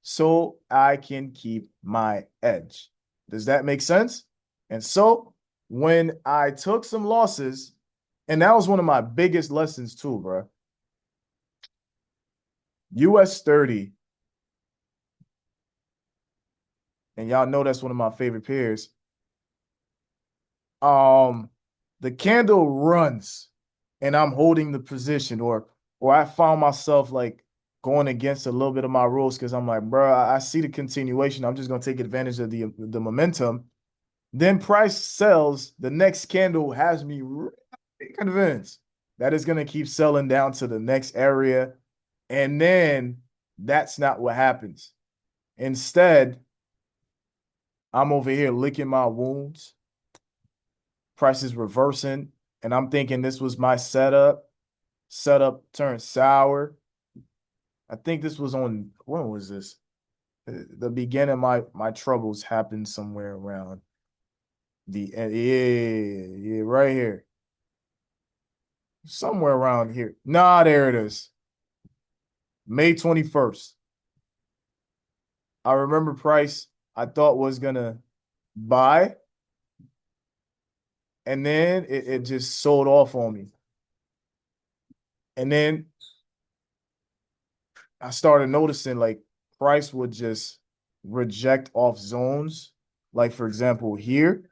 so I can keep my edge. Does that make sense? And so when I took some losses And that was one of my biggest lessons too, bro. US 30, and y'all know that's one of my favorite pairs. The candle runs and I'm holding the position, or I found myself like going against a little bit of my rules because I'm like, bro, I see the continuation. I'm just gonna take advantage of the momentum. Then price sells. The next candle has me really convinced that it's gonna keep selling down to the next area. And then that's not what happens. Instead, I'm over here licking my wounds. Price is reversing, and I'm thinking this was my setup. Setup turned sour. I think this was on, when was this? The beginning of my troubles happened somewhere around the yeah, right here. Somewhere around here. Nah, there it is. May 21st. I remember price I thought was gonna buy, and then it just sold off on me. And then I started noticing like price would just reject off zones. Like, for example, here,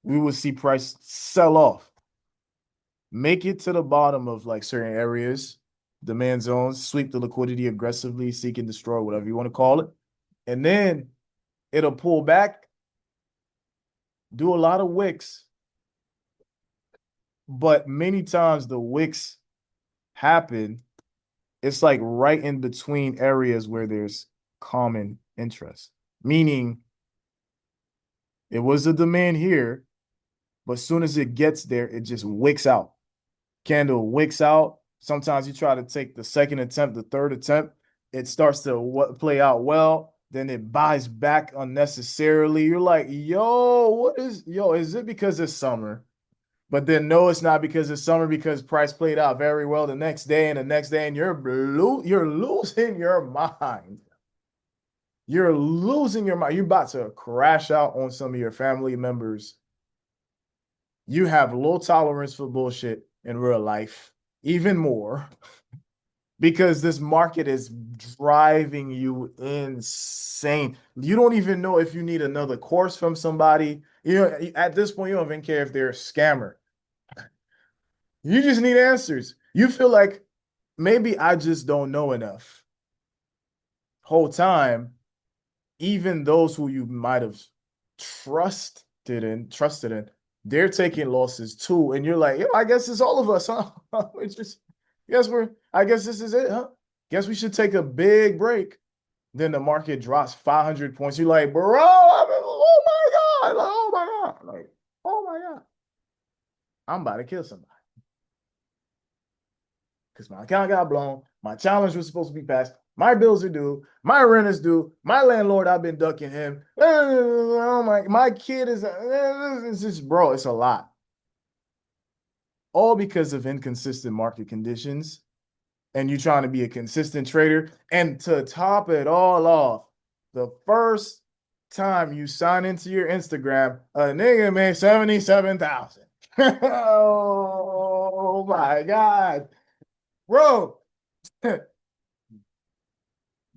we would see price sell off, make it to the bottom of like certain areas, demand zones, sweep the liquidity aggressively, seek and destroy, whatever you want to call it. And then it'll pull back, do a lot of wicks. But many times the wicks happen, it's like right in between areas where there's common interest. Meaning it was a demand here, but as soon as it gets there, it just wicks out. Candle wicks out. Sometimes you try to take the second attempt, the third attempt, it starts to play out well. Then it buys back unnecessarily. You're like, yo, is it because it's summer? But then no, it's not because it's summer, because price played out very well the next day and the next day, and you're losing your mind. You're losing your mind. You're about to crash out on some of your family members. You have low tolerance for bullshit in real life, even more, because this market is driving you insane. You don't even know if you need another course from somebody. You know, at this point, you don't even care if they're a scammer. You just need answers. You feel like maybe I just don't know enough. Whole time, even those who you might have trusted in, they're taking losses too. And you're like, yo, I guess it's all of us, huh? It's just, I guess this is it, huh? Guess we should take a big break. Then the market drops 500 points. You're like, bro, oh my God. Like, oh my God. Like, oh my God. I'm about to kill somebody. Because my account got blown. My challenge was supposed to be passed. My bills are due. My rent is due. My landlord, I've been ducking him. Oh my kid is, it's just, bro, it's a lot. All because of inconsistent market conditions. And you trying to be a consistent trader. And to top it all off, the first time you sign into your Instagram, a nigga made 77,000. Oh my God. Bro.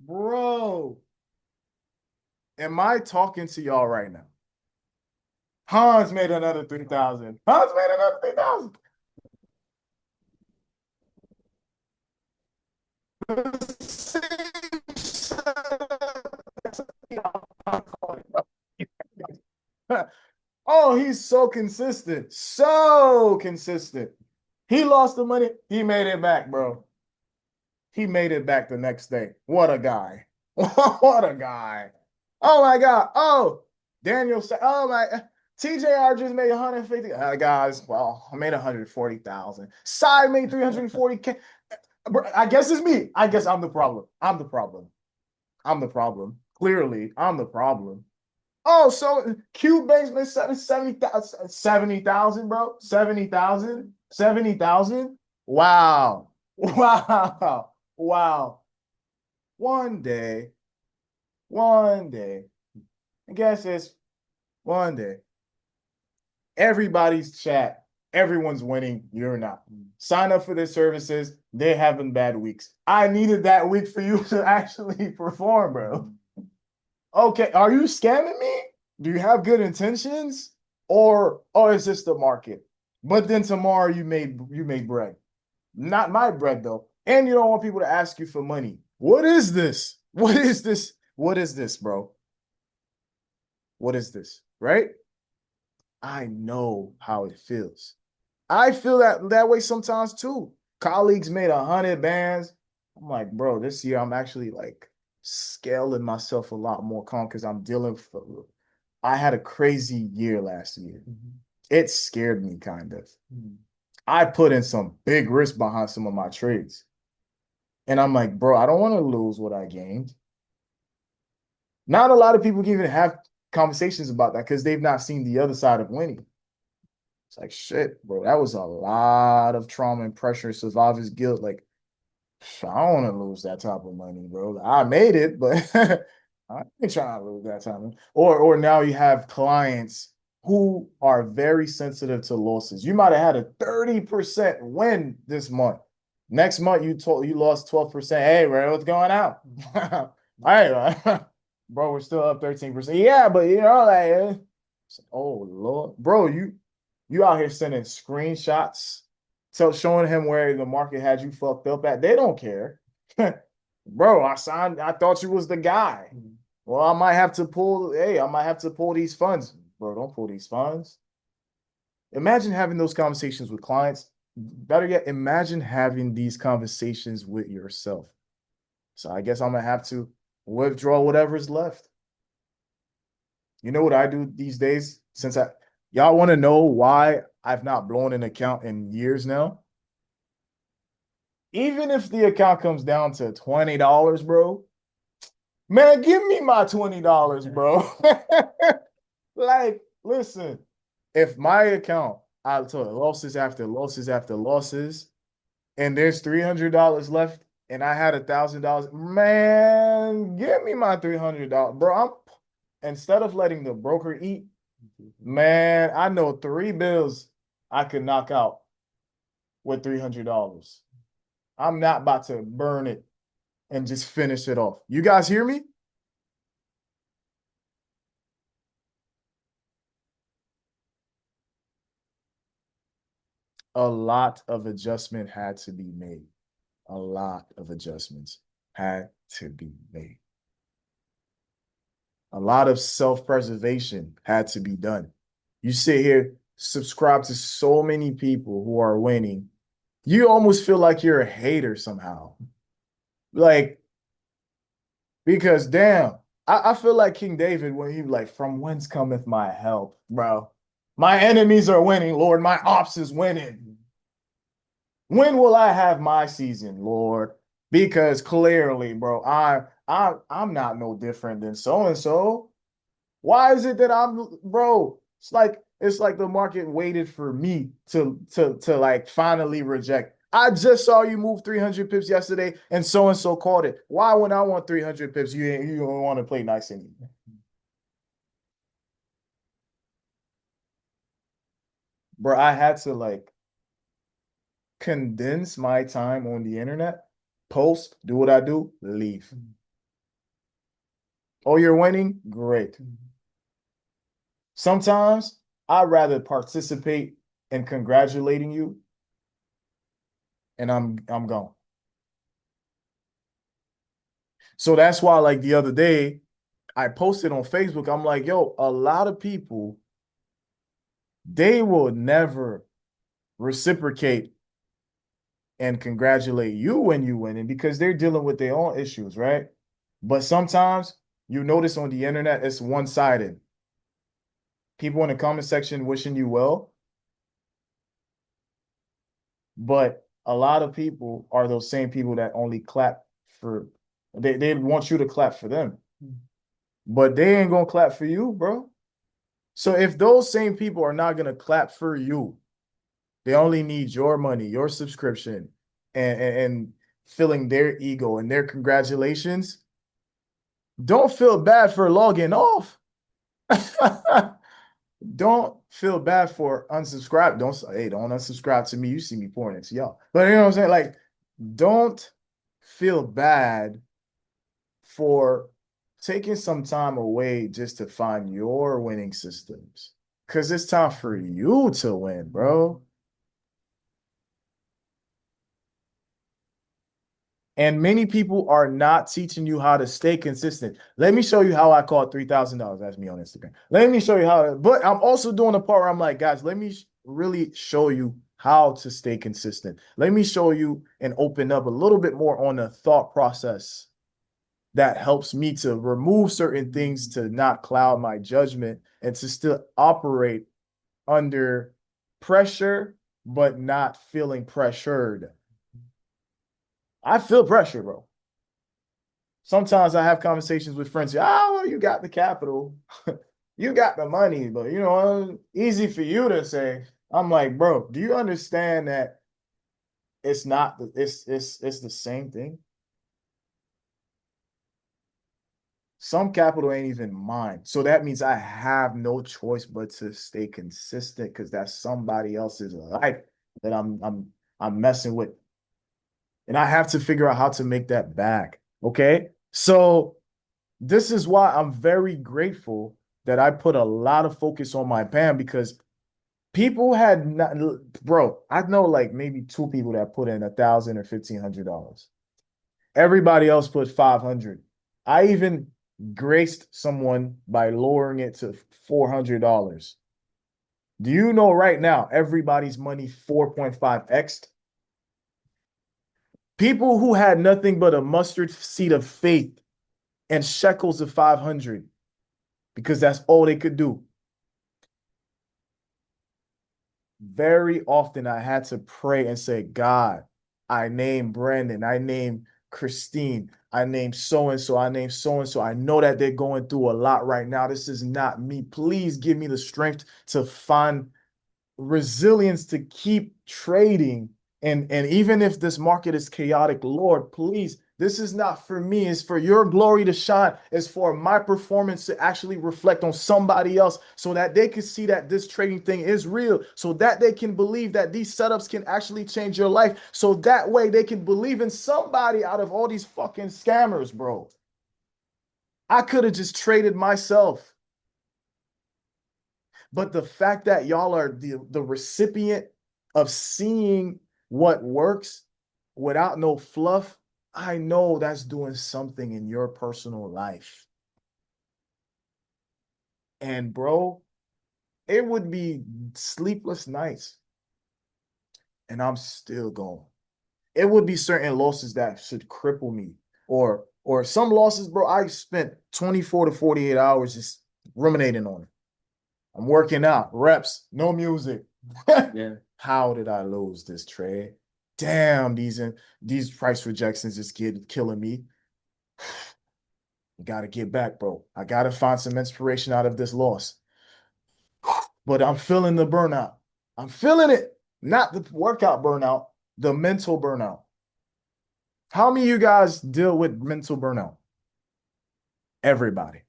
Bro. Am I talking to y'all right now? Hans made another 3,000. Hans made another 3,000. Oh, he's so consistent. So consistent. He lost the money. He made it back, bro. He made it back the next day. What a guy. What a guy. Oh my God. Oh, Daniel said, oh my, TJR just made 150. Guys, well, I made 140,000. Sai made 340K. I guess it's me. I guess I'm the problem. I'm the problem. I'm the problem. Clearly, I'm the problem. Oh, so Q Banks made 70,000, 70,000, bro. 70,000. 70,000. Wow. Wow. Wow. One day, I guess it's one day, Everybody's chat, everyone's winning, you're not. Sign up for their services, they're having bad weeks. I needed that week for you to actually perform, bro. Okay, are you scamming me? Do you have good intentions? Or is this the market? But then tomorrow you made bread. Not my bread though. And you don't want people to ask you for money. What is this? What is this? What is this, bro? What is this? Right? I know how it feels. I feel that way sometimes too. Colleagues made 100 bands. I'm like, bro, this year I'm actually like scaling myself a lot more calm because I'm dealing with. I had a crazy year last year. It scared me kind of. I put in some big risk behind some of my trades. And I'm like, bro, I don't want to lose what I gained. Not a lot of people can even have conversations about that because they've not seen the other side of winning. It's like, shit, bro, that was a lot of trauma and pressure, survivor's guilt. Like, I don't want to lose that type of money, bro. I made it, but I ain't trying to lose that time. Or now you have clients who are very sensitive to losses. You might have had a 30% win this month. Next month you lost 12%. Hey, bro, what's going on? All right, bro, we're still up 13%. Yeah, but you know, like, oh Lord, bro, you out here sending screenshots, showing him where the market had you fucked up at. They don't care. Bro, I thought you was the guy. Well, I might have to pull these funds. Bro, don't pull these funds. Imagine having those conversations with clients. Better yet, imagine having these conversations with yourself. So I guess I'm gonna have to withdraw whatever's left. You know what I do these days? Y'all want to know why I've not blown an account in years now? Even if the account comes down to $20, bro, man, give me my $20, bro. Like, listen, if my account, I told losses after losses after losses, and there's $300 left, and I had $1,000, man, give me my $300, bro. Instead of letting the broker eat, man, I know 3 bills I could knock out with $300. I'm not about to burn it and just finish it off. You guys hear me? A lot of adjustment had to be made. A lot of adjustments had to be made. A lot of self-preservation had to be done. You sit here, subscribe to so many people who are winning. You almost feel like you're a hater somehow. Like, because damn, I feel like King David when he like, from whence cometh my help, bro? My enemies are winning, Lord. My ops is winning. When will I have my season, Lord? Because clearly, bro, I'm not no different than so and so. Why is it that bro? It's like the market waited for me to like finally reject. I just saw you move 300 pips yesterday, and so called it. Why, when I want 300 pips, you don't want to play nice anymore? Bro, I had to like condense my time on the internet, post, do what I do, leave. Oh, you're winning? Great. Sometimes I'd rather participate in congratulating you, and I'm gone. So that's why, like the other day, I posted on Facebook, I'm like, yo, a lot of people, they will never reciprocate and congratulate you when you winning because they're dealing with their own issues, right? But sometimes you notice on the internet, it's one-sided. People in the comment section wishing you well, but a lot of people are those same people that only clap for, they want you to clap for them, but they ain't gonna clap for you, bro. So if those same people are not gonna clap for you, they only need your money, your subscription, and filling their ego and their congratulations. Don't feel bad for logging off. don't feel bad for unsubscribe. Don't unsubscribe to me. You see me pouring into y'all. But you know what I'm saying? Like, don't feel bad for taking some time away just to find your winning systems. Because it's time for you to win, bro. And many people are not teaching you how to stay consistent. Let me show you how I caught $3,000. That's me on Instagram. Let me show you how. But I'm also doing a part where I'm like, guys, let me really show you how to stay consistent. Let me show you and open up a little bit more on the thought process that helps me to remove certain things to not cloud my judgment and to still operate under pressure, but not feeling pressured. I feel pressure, bro. Sometimes I have conversations with friends. Well, you got the capital, you got the money, but you know, easy for you to say. I'm like, bro, do you understand that it's not? It's the same thing. Some capital ain't even mine, so that means I have no choice but to stay consistent because that's somebody else's life that I'm messing with. And I have to figure out how to make that back. Okay. So this is why I'm very grateful that I put a lot of focus on my PAM because people had not, bro, I know like maybe two people that put in $1,000 or $1,500. Everybody else put 500. I even graced someone by lowering it to $400. Do you know right now everybody's money 4.5x'd? People who had nothing but a mustard seed of faith and shekels of 500 because that's all they could do. Very often I had to pray and say, God, I name Brandon, I name Christine, I name so-and-so, I name so-and-so. I know that they're going through a lot right now. This is not me. Please give me the strength to find resilience to keep trading. And even if this market is chaotic, Lord, please, this is not for me. It's for your glory to shine. It's for my performance to actually reflect on somebody else so that they can see that this trading thing is real, so that they can believe that these setups can actually change your life. So that way they can believe in somebody out of all these fucking scammers, bro. I could have just traded myself. But the fact that y'all are the recipient of seeing what works without no fluff, I know that's doing something in your personal life. And bro, it would be sleepless nights. And I'm still going. It would be certain losses that should cripple me. Or some losses, bro, I spent 24 to 48 hours just ruminating on it. I'm working out, reps, no music. Yeah. How did I lose this trade? Damn, these price rejections just killing me. You gotta get back, bro. I gotta find some inspiration out of this loss. But I'm feeling the burnout. I'm feeling it. Not the workout burnout, the mental burnout. How many of you guys deal with mental burnout? Everybody.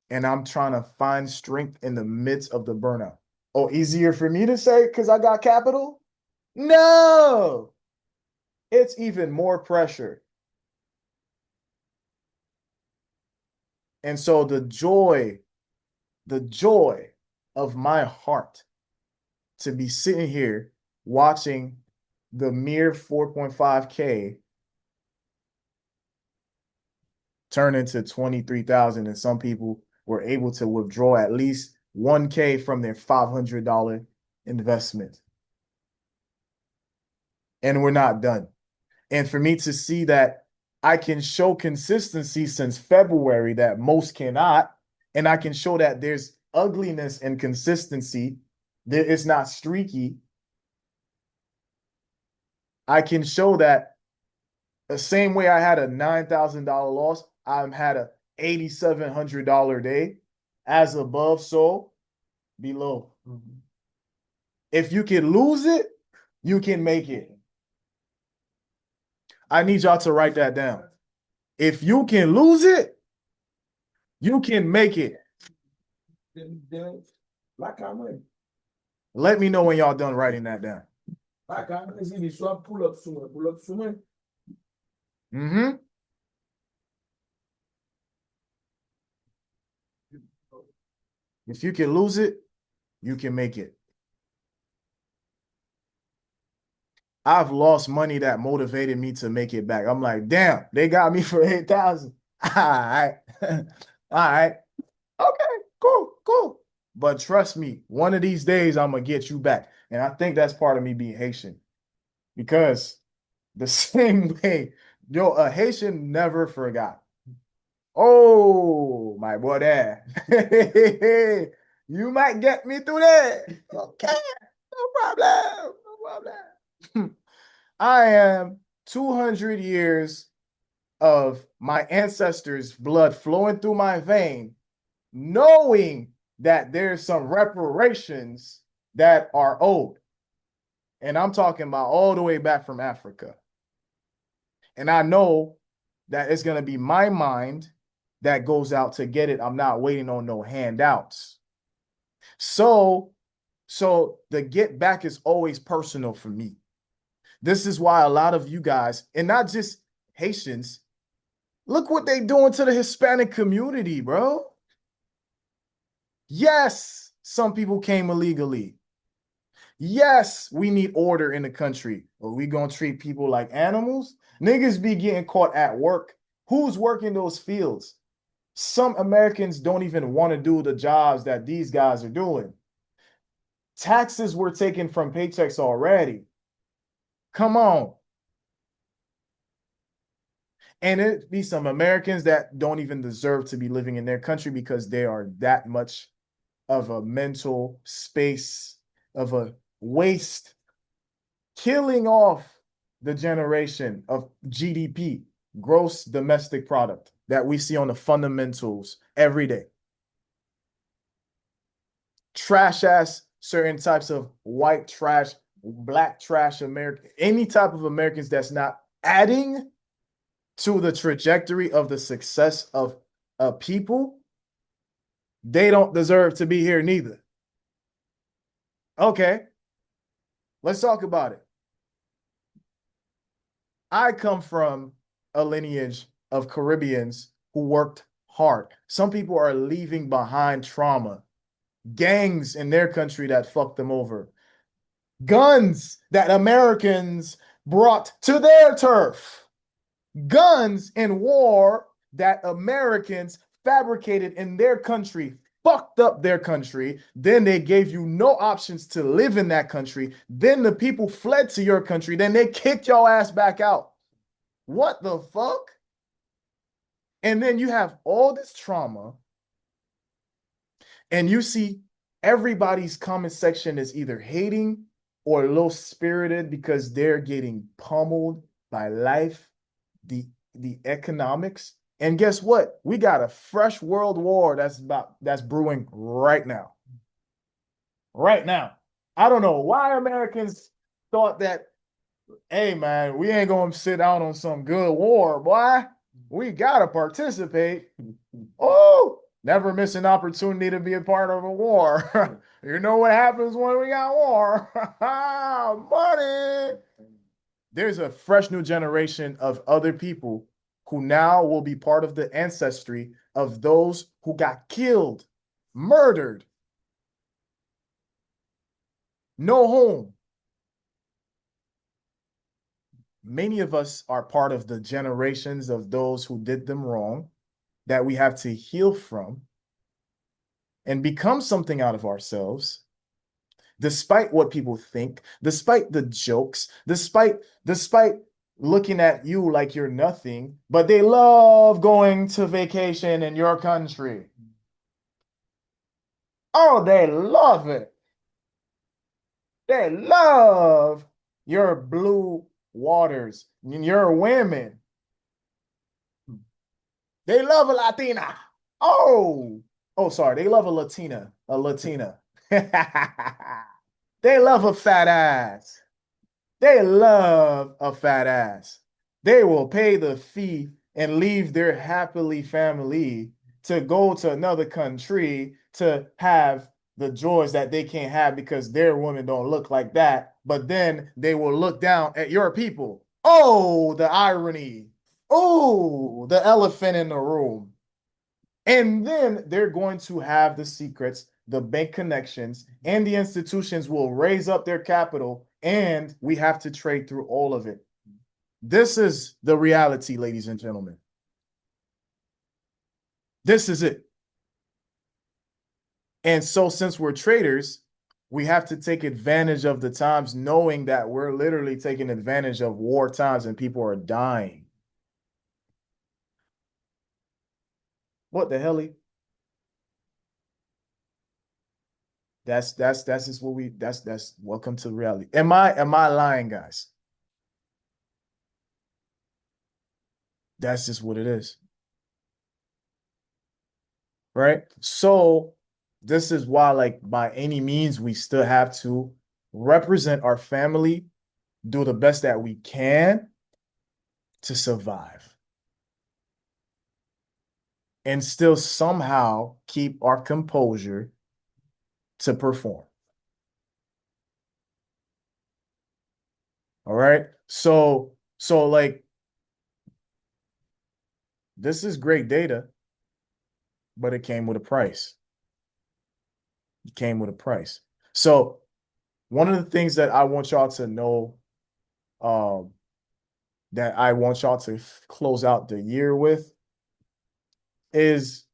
And I'm trying to find strength in the midst of the burnout. Oh, easier for me to say because I got capital? No, it's even more pressure. And so the joy of my heart to be sitting here watching the mere 4.5K turn into 23,000, and some people were able to withdraw at least 1K from their $500 investment. And we're not done. And for me to see that I can show consistency since February that most cannot, and I can show that there's ugliness and consistency, that it's not streaky. I can show that the same way I had a $9,000 loss, I've had a $8,700 day, as above, so below. If you can lose it, you can make it. I need y'all to write that down. If you can lose it, You can make it. La kamwen. Let me know when y'all done writing that down. La kamwen si li so pull up soumen. Mm-hmm. If you can lose it, you can make it. I've lost money that motivated me to make it back. I'm like, damn, they got me for 8,000. All right. All right. Okay, cool. But trust me, one of these days I'm gonna get you back. And I think that's part of me being Haitian. Because the same way, a Haitian never forgot. Oh, my boy there. You might get me through that. Okay, no problem. No problem. I am 200 years of my ancestors' blood flowing through my vein, knowing that there's some reparations that are owed. And I'm talking about all the way back from Africa. And I know that it's going to be my mind that goes out to get it. I'm not waiting on no handouts. So the get back is always personal for me. This is why a lot of you guys, and not just Haitians, look what they doing to the Hispanic community, bro. Yes, some people came illegally. Yes, we need order in the country, but we gonna treat people like animals? Niggas be getting caught at work. Who's working those fields? Some Americans don't even want to do the jobs that these guys are doing. Taxes were taken from paychecks already. Come on. And it be some Americans that don't even deserve to be living in their country because they are that much of a mental space, of a waste, killing off the generation of GDP, gross domestic product, that we see on the fundamentals every day. Trash ass certain types of white trash, black trash American, any type of Americans that's not adding to the trajectory of the success of people, they don't deserve to be here neither. Okay, let's talk about it. I come from a lineage of Caribbeans who worked hard. Some people are leaving behind trauma, gangs in their country that fucked them over, guns that Americans brought to their turf, guns in war that Americans fabricated in their country, fucked up their country. Then they gave you no options to live in that country. Then the people fled to your country. Then they kicked your ass back out. What the fuck? And then you have all this trauma, and you see everybody's comment section is either hating or low-spirited because they're getting pummeled by life, the economics. And guess what? We got a fresh world war that's brewing right now. Right now. I don't know why Americans thought that, hey man, we ain't gonna sit down on some good war, boy. We gotta participate. Oh, never miss an opportunity to be a part of a war. You know what happens when we got war? Money. There's a fresh new generation of other people who now will be part of the ancestry of those who got killed, murdered, no home. Many of us are part of the generations of those who did them wrong that we have to heal from and become something out of ourselves, despite what people think, despite the jokes, despite looking at you like you're nothing, but they love going to vacation in your country. Oh, they love it. They love your blue waters, your women. They love a Latina. Oh, sorry. They love a Latina. They love a fat ass. They love a fat ass. They will pay the fee and leave their happily family to go to another country to have the joys that they can't have because their women don't look like that, but then they will look down at your people. Oh, the irony. Oh, the elephant in the room. And then they're going to have the secrets, the bank connections, and the institutions will raise up their capital, and we have to trade through all of it. This is the reality, ladies and gentlemen. This is it. And so, since we're traders, we have to take advantage of the times, knowing that we're literally taking advantage of war times and people are dying. What the hell? That's just what that's welcome to reality. Am I lying, guys? That's just what it is. Right? So this is why, like, by any means, we still have to represent our family, do the best that we can to survive, and still somehow keep our composure to perform. All right. So like, this is great data, but it came with a price. It came with a price. So one of the things that I want y'all to know, that I want y'all to close out the year with, is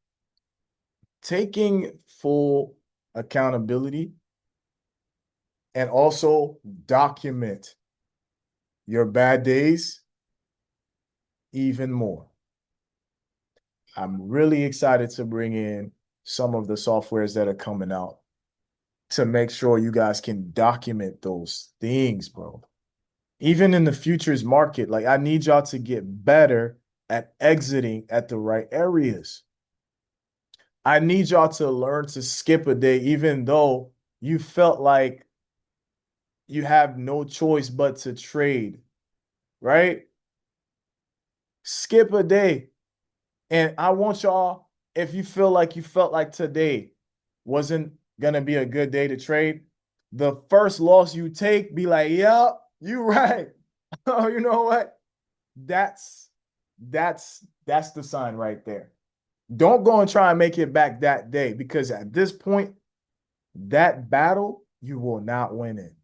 taking full accountability and also document your bad days even more. I'm really excited to bring in some of the softwares that are coming out to make sure you guys can document those things, bro. Even in the futures market, like, I need y'all to get better at exiting at the right areas. I need y'all to learn to skip a day, even though you felt like you have no choice but to trade, right? Skip a day. And I want y'all, if you feel like you felt like today wasn't going to be a good day to trade, the first loss you take, be like, yep, you right. Oh, you know what? That's the sign right there. Don't go and try and make it back that day, because at this point, that battle, you will not win it.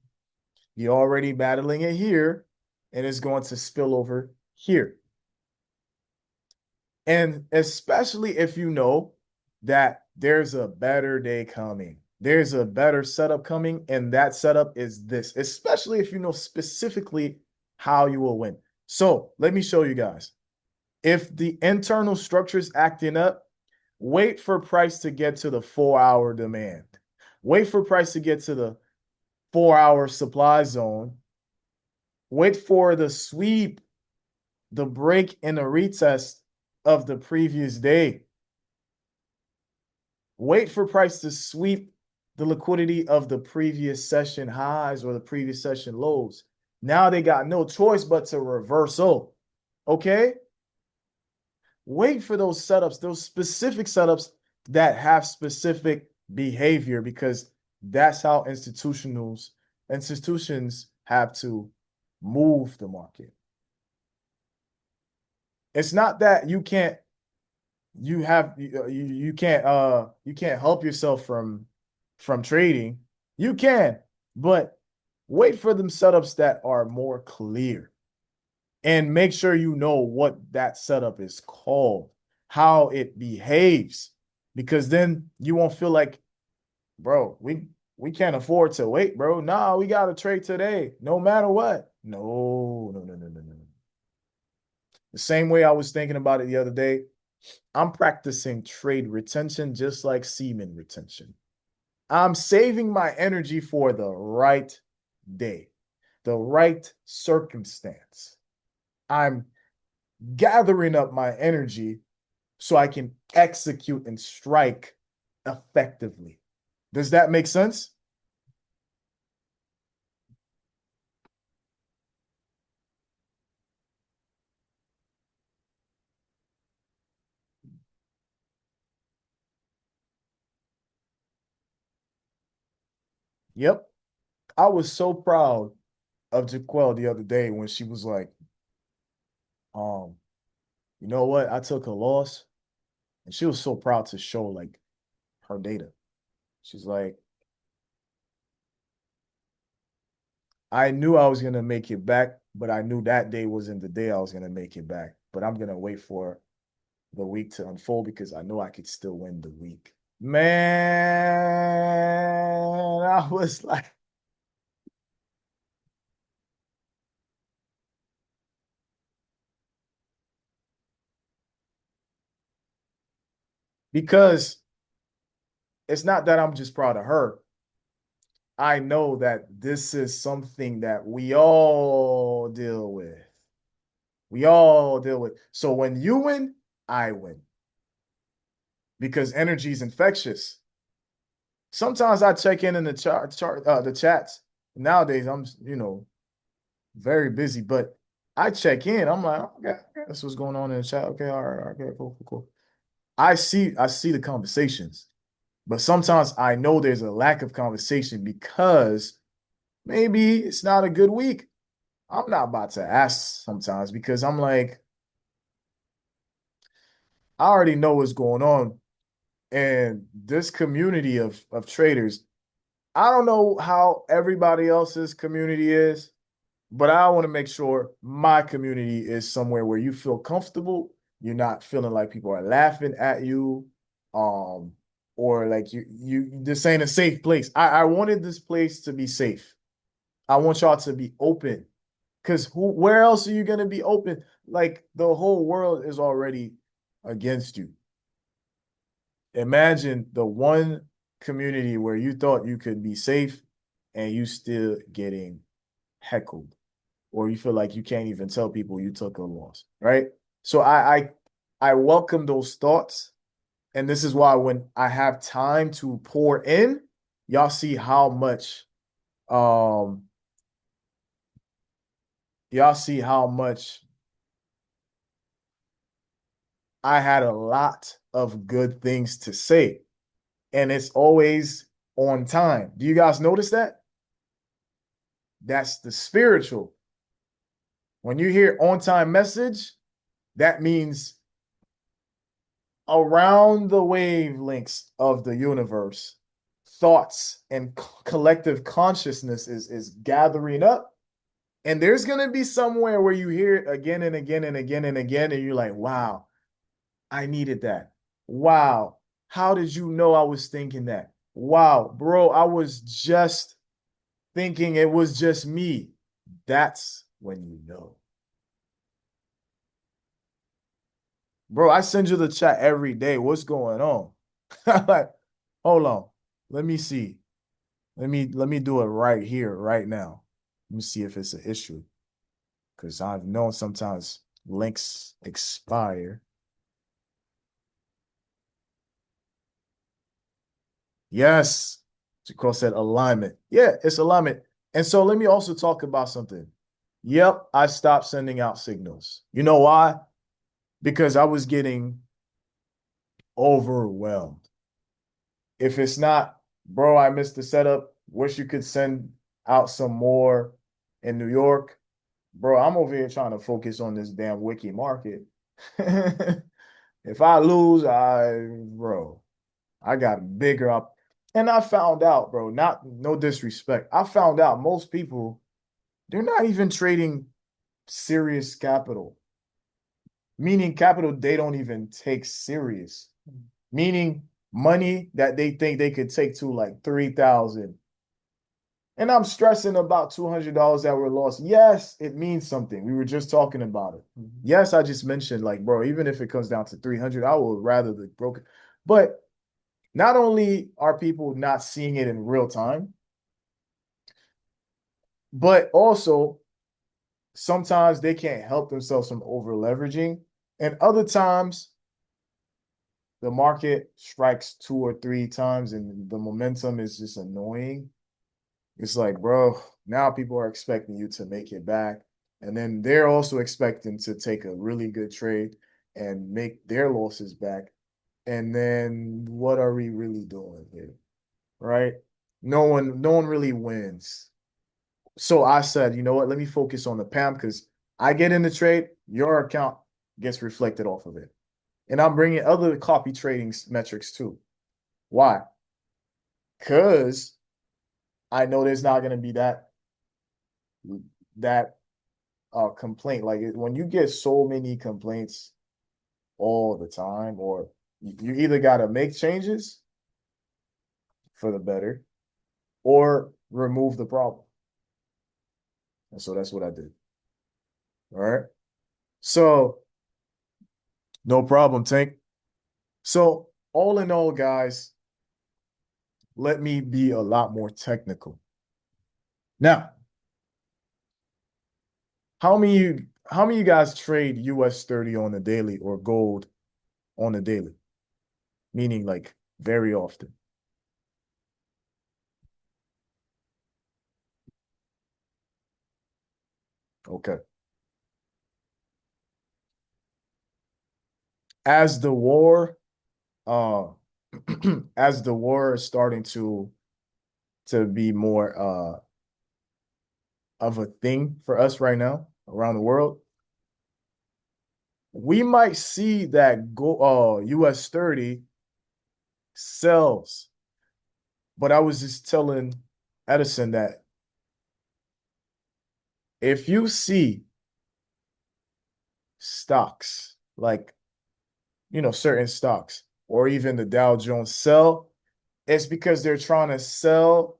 You're already battling it here, and it's going to spill over here. And especially if you know that there's a better day coming, there's a better setup coming, and that setup is this, especially if you know specifically how you will win. So let me show you guys. If the internal structure is acting up, wait for price to get to the 4-hour demand. Wait for price to get to the 4-hour supply zone. Wait for the sweep, the break, and the retest of the previous day. Wait for price to sweep the liquidity of the previous session highs or the previous session lows. Now they got no choice but to reversal. Okay? Wait for those setups, those specific setups that have specific behavior, because that's how institutions have to move the market. It's not that you can't help yourself from trading. You can, but wait for them setups that are more clear, and make sure you know what that setup is called, how it behaves, because then you won't feel like, bro, we can't afford to wait, bro. Nah, we got to trade today, no matter what. No. The same way I was thinking about it the other day, I'm practicing trade retention just like semen retention. I'm saving my energy for the right day, the right circumstance. I'm gathering up my energy so I can execute and strike effectively. Does that make sense? Yep. I was so proud of Jaquel the other day when she was like, um, you know what? I took a loss. And she was so proud to show like her data. She's like, I knew I was gonna make it back, but I knew that day wasn't the day I was gonna make it back. But I'm gonna wait for the week to unfold because I know I could still win the week. Man, I was like, because it's not that I'm just proud of her. I know that this is something that we all deal with. We all deal with. So when you win, I win because energy is infectious. Sometimes I check in the the chats. Nowadays, I'm very busy, but I check in. I'm like, okay, that's what's going on in the chat. Okay, all right, okay, cool. I see the conversations, but sometimes I know there's a lack of conversation because maybe it's not a good week. I'm not about to ask sometimes because I'm like, I already know what's going on. And this community of traders, I don't know how everybody else's community is, but I want to make sure my community is somewhere where you feel comfortable. You're not feeling like people are laughing at you, um, or like you this ain't a safe place. I wanted this place to be safe. I want y'all to be open. Because where else are you gonna be open? Like the whole world is already against you. Imagine the one community where you thought you could be safe and you still getting heckled, or you feel like you can't even tell people you took a loss, right? So I welcome those thoughts. And this is why when I have time to pour in, y'all see how much um y'all see how much I had a lot of good things to say. And it's always on time. Do you guys notice that? That's the spiritual. When you hear on time message, that means around the wavelengths of the universe, thoughts and collective consciousness is gathering up. And there's going to be somewhere where you hear it again and again and again and again. And you're like, wow, I needed that. Wow. How did you know I was thinking that? Wow, bro, I was just thinking it was just me. That's when you know. Bro, I send you the chat every day. What's going on? Like, hold on. Let me see. Let me do it right here, right now. Let me see if it's an issue. Because I've known sometimes links expire. Yes. Jaquel said alignment. Yeah, it's alignment. And so let me also talk about something. Yep, I stopped sending out signals. You know why? Because I was getting overwhelmed. If it's not, bro, I missed the setup. Wish you could send out some more in New York. Bro, I'm over here trying to focus on this damn wiki market. If I lose, bro, I got bigger up. And I found out, bro, not no disrespect. I found out most people, they're not even trading serious capital, meaning capital they don't even take serious, meaning money that they think they could take to like 3,000. And I'm stressing about $200 that were lost. Yes, it means something. We were just talking about it. Yes, I just mentioned like, bro, even if it comes down to 300, I would rather the broken. But not only are people not seeing it in real time, but also sometimes they can't help themselves from over leveraging. And other times the market strikes 2 or 3 times and the momentum is just annoying. It's like, bro, now people are expecting you to make it back. And then they're also expecting to take a really good trade and make their losses back. And then what are we really doing here? Right? no one really wins. So I said, you know what? Let me focus on the PAM because I get in the trade, your account gets reflected off of it. And I'm bringing other copy trading metrics too. Why? Because I know there's not going to be that complaint. Like when you get so many complaints all the time, or you either got to make changes for the better or remove the problem. And so that's what I did. All right. So no problem, Tank. So all in all, guys, let me be a lot more technical. Now, how many of you guys trade US 30 on the daily or gold on the daily? Meaning like very often. Okay. As the war as the war is starting to be more of a thing for us right now around the world, we might see that US 30 sells. But I was just telling Edison that if you see stocks like certain stocks or even the Dow Jones sell, it's because they're trying to sell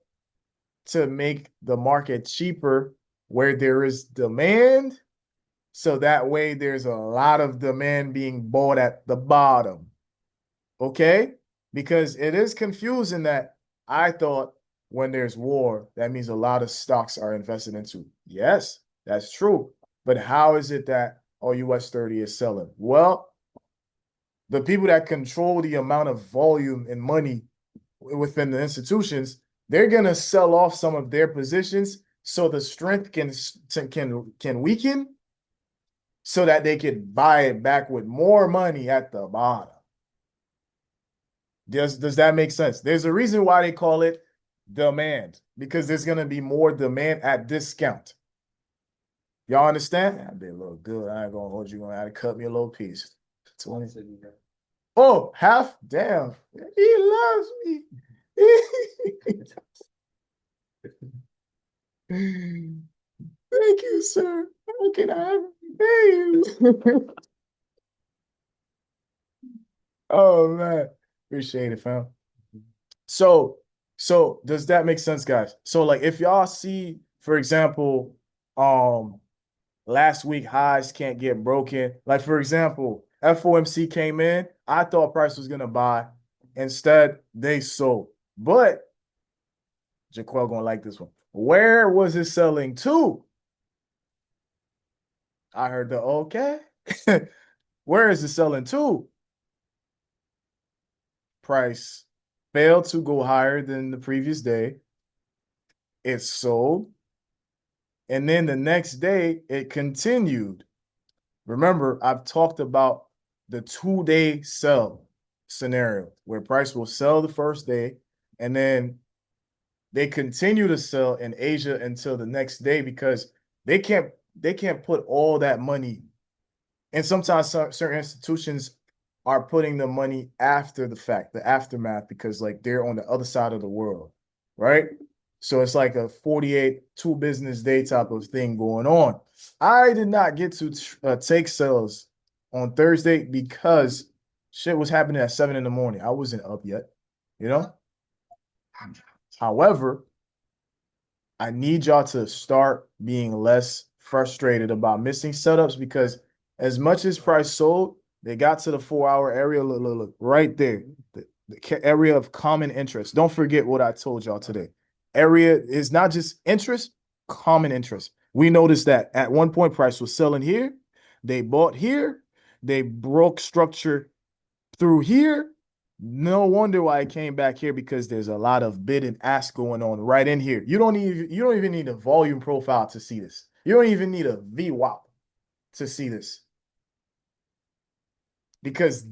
to make the market cheaper where there is demand. So that way there's a lot of demand being bought at the bottom. Okay? Because it is confusing that I thought when there's war, that means a lot of stocks are invested into. Yes, that's true. But how is it that US 30 is selling? Well, the people that control the amount of volume and money within the institutions, they're going to sell off some of their positions so the strength can weaken so that they could buy it back with more money at the bottom. Does that make sense? There's a reason why they call it demand, because there's going to be more demand at discount. Y'all understand? I did a little good. I ain't going to hold you. Going to have to cut me a little piece. 20. Oh, half? Damn. He loves me. Thank you, sir. How can I have you? Oh, man. Appreciate it, fam. So does that make sense, guys? So like if y'all see, for example, last week highs can't get broken. Like for example, FOMC came in, I thought price was gonna buy. Instead, they sold. But Jaquel gonna like this one. Where was it selling to? I heard the okay. Where is it selling to? Price failed to go higher than the previous day. It sold. And then the next day, it continued. Remember, I've talked about the 2-day sell scenario where price will sell the first day and then they continue to sell in Asia until the next day because they can't put all that money. And sometimes certain institutions are putting the money after the fact, the aftermath, because like they're on the other side of the world, right? So it's like a 48 2 business day type of thing going on. I did not get to take sales on Thursday because shit was happening at 7 in the morning. I wasn't up yet, you know? However, I need y'all to start being less frustrated about missing setups because as much as price sold, they got to the 4-hour area. Look, right there, the area of common interest. Don't forget what I told y'all today. Area is not just interest, common interest. We noticed that at one point price was selling here. They bought here. They broke structure through here. No wonder why it came back here because there's a lot of bid and ask going on right in here. You don't even need a volume profile to see this. You don't even need a VWAP to see this. Because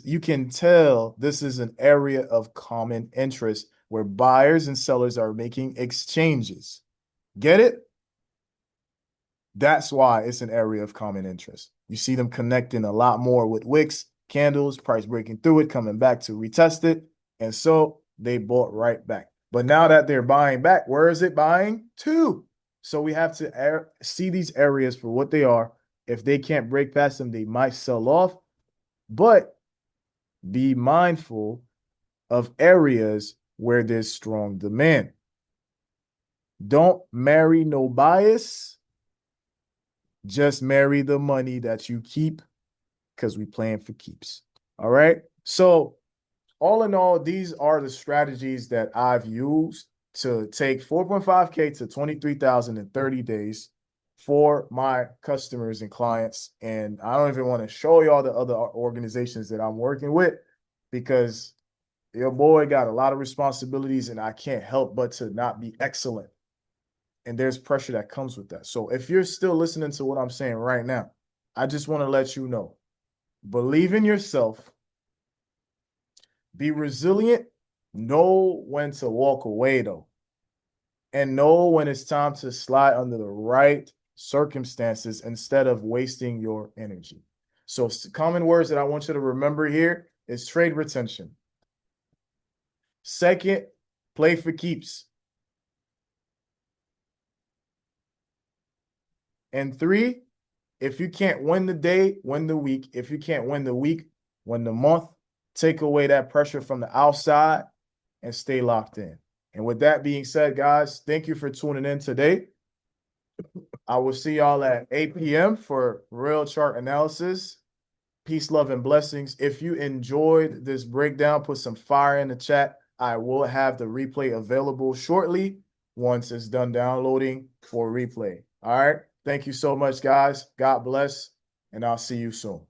you can tell this is an area of common interest where buyers and sellers are making exchanges. Get it? That's why it's an area of common interest. You see them connecting a lot more with wicks, candles, price breaking through it, coming back to retest it. And so they bought right back. But now that they're buying back, where is it buying to? So we have to see these areas for what they are. If they can't break past them, they might sell off. But be mindful of areas where there's strong demand. Don't marry no bias. Just marry the money that you keep, because we playing for keeps. All right. So all in all, these are the strategies that I've used to take 4.5K to 23,000 in 30 days for my customers and clients. And I don't even want to show y'all the other organizations that I'm working with, because your boy got a lot of responsibilities and I can't help but to not be excellent. And there's pressure that comes with that. So if you're still listening to what I'm saying right now, I just want to let you know, believe in yourself, be resilient, know when to walk away though, and know when it's time to slide under the right circumstances instead of wasting your energy. So common words that I want you to remember here is trade retention. Second, play for keeps. And 3, if you can't win the day, win the week. If you can't win the week, win the month. Take away that pressure from the outside and stay locked in. And with that being said, guys, thank you for tuning in today. I will see y'all at 8 p.m. for real chart analysis. Peace, love, and blessings. If you enjoyed this breakdown, put some fire in the chat. I will have the replay available shortly once it's done downloading for replay. All right. Thank you so much, guys. God bless, and I'll see you soon.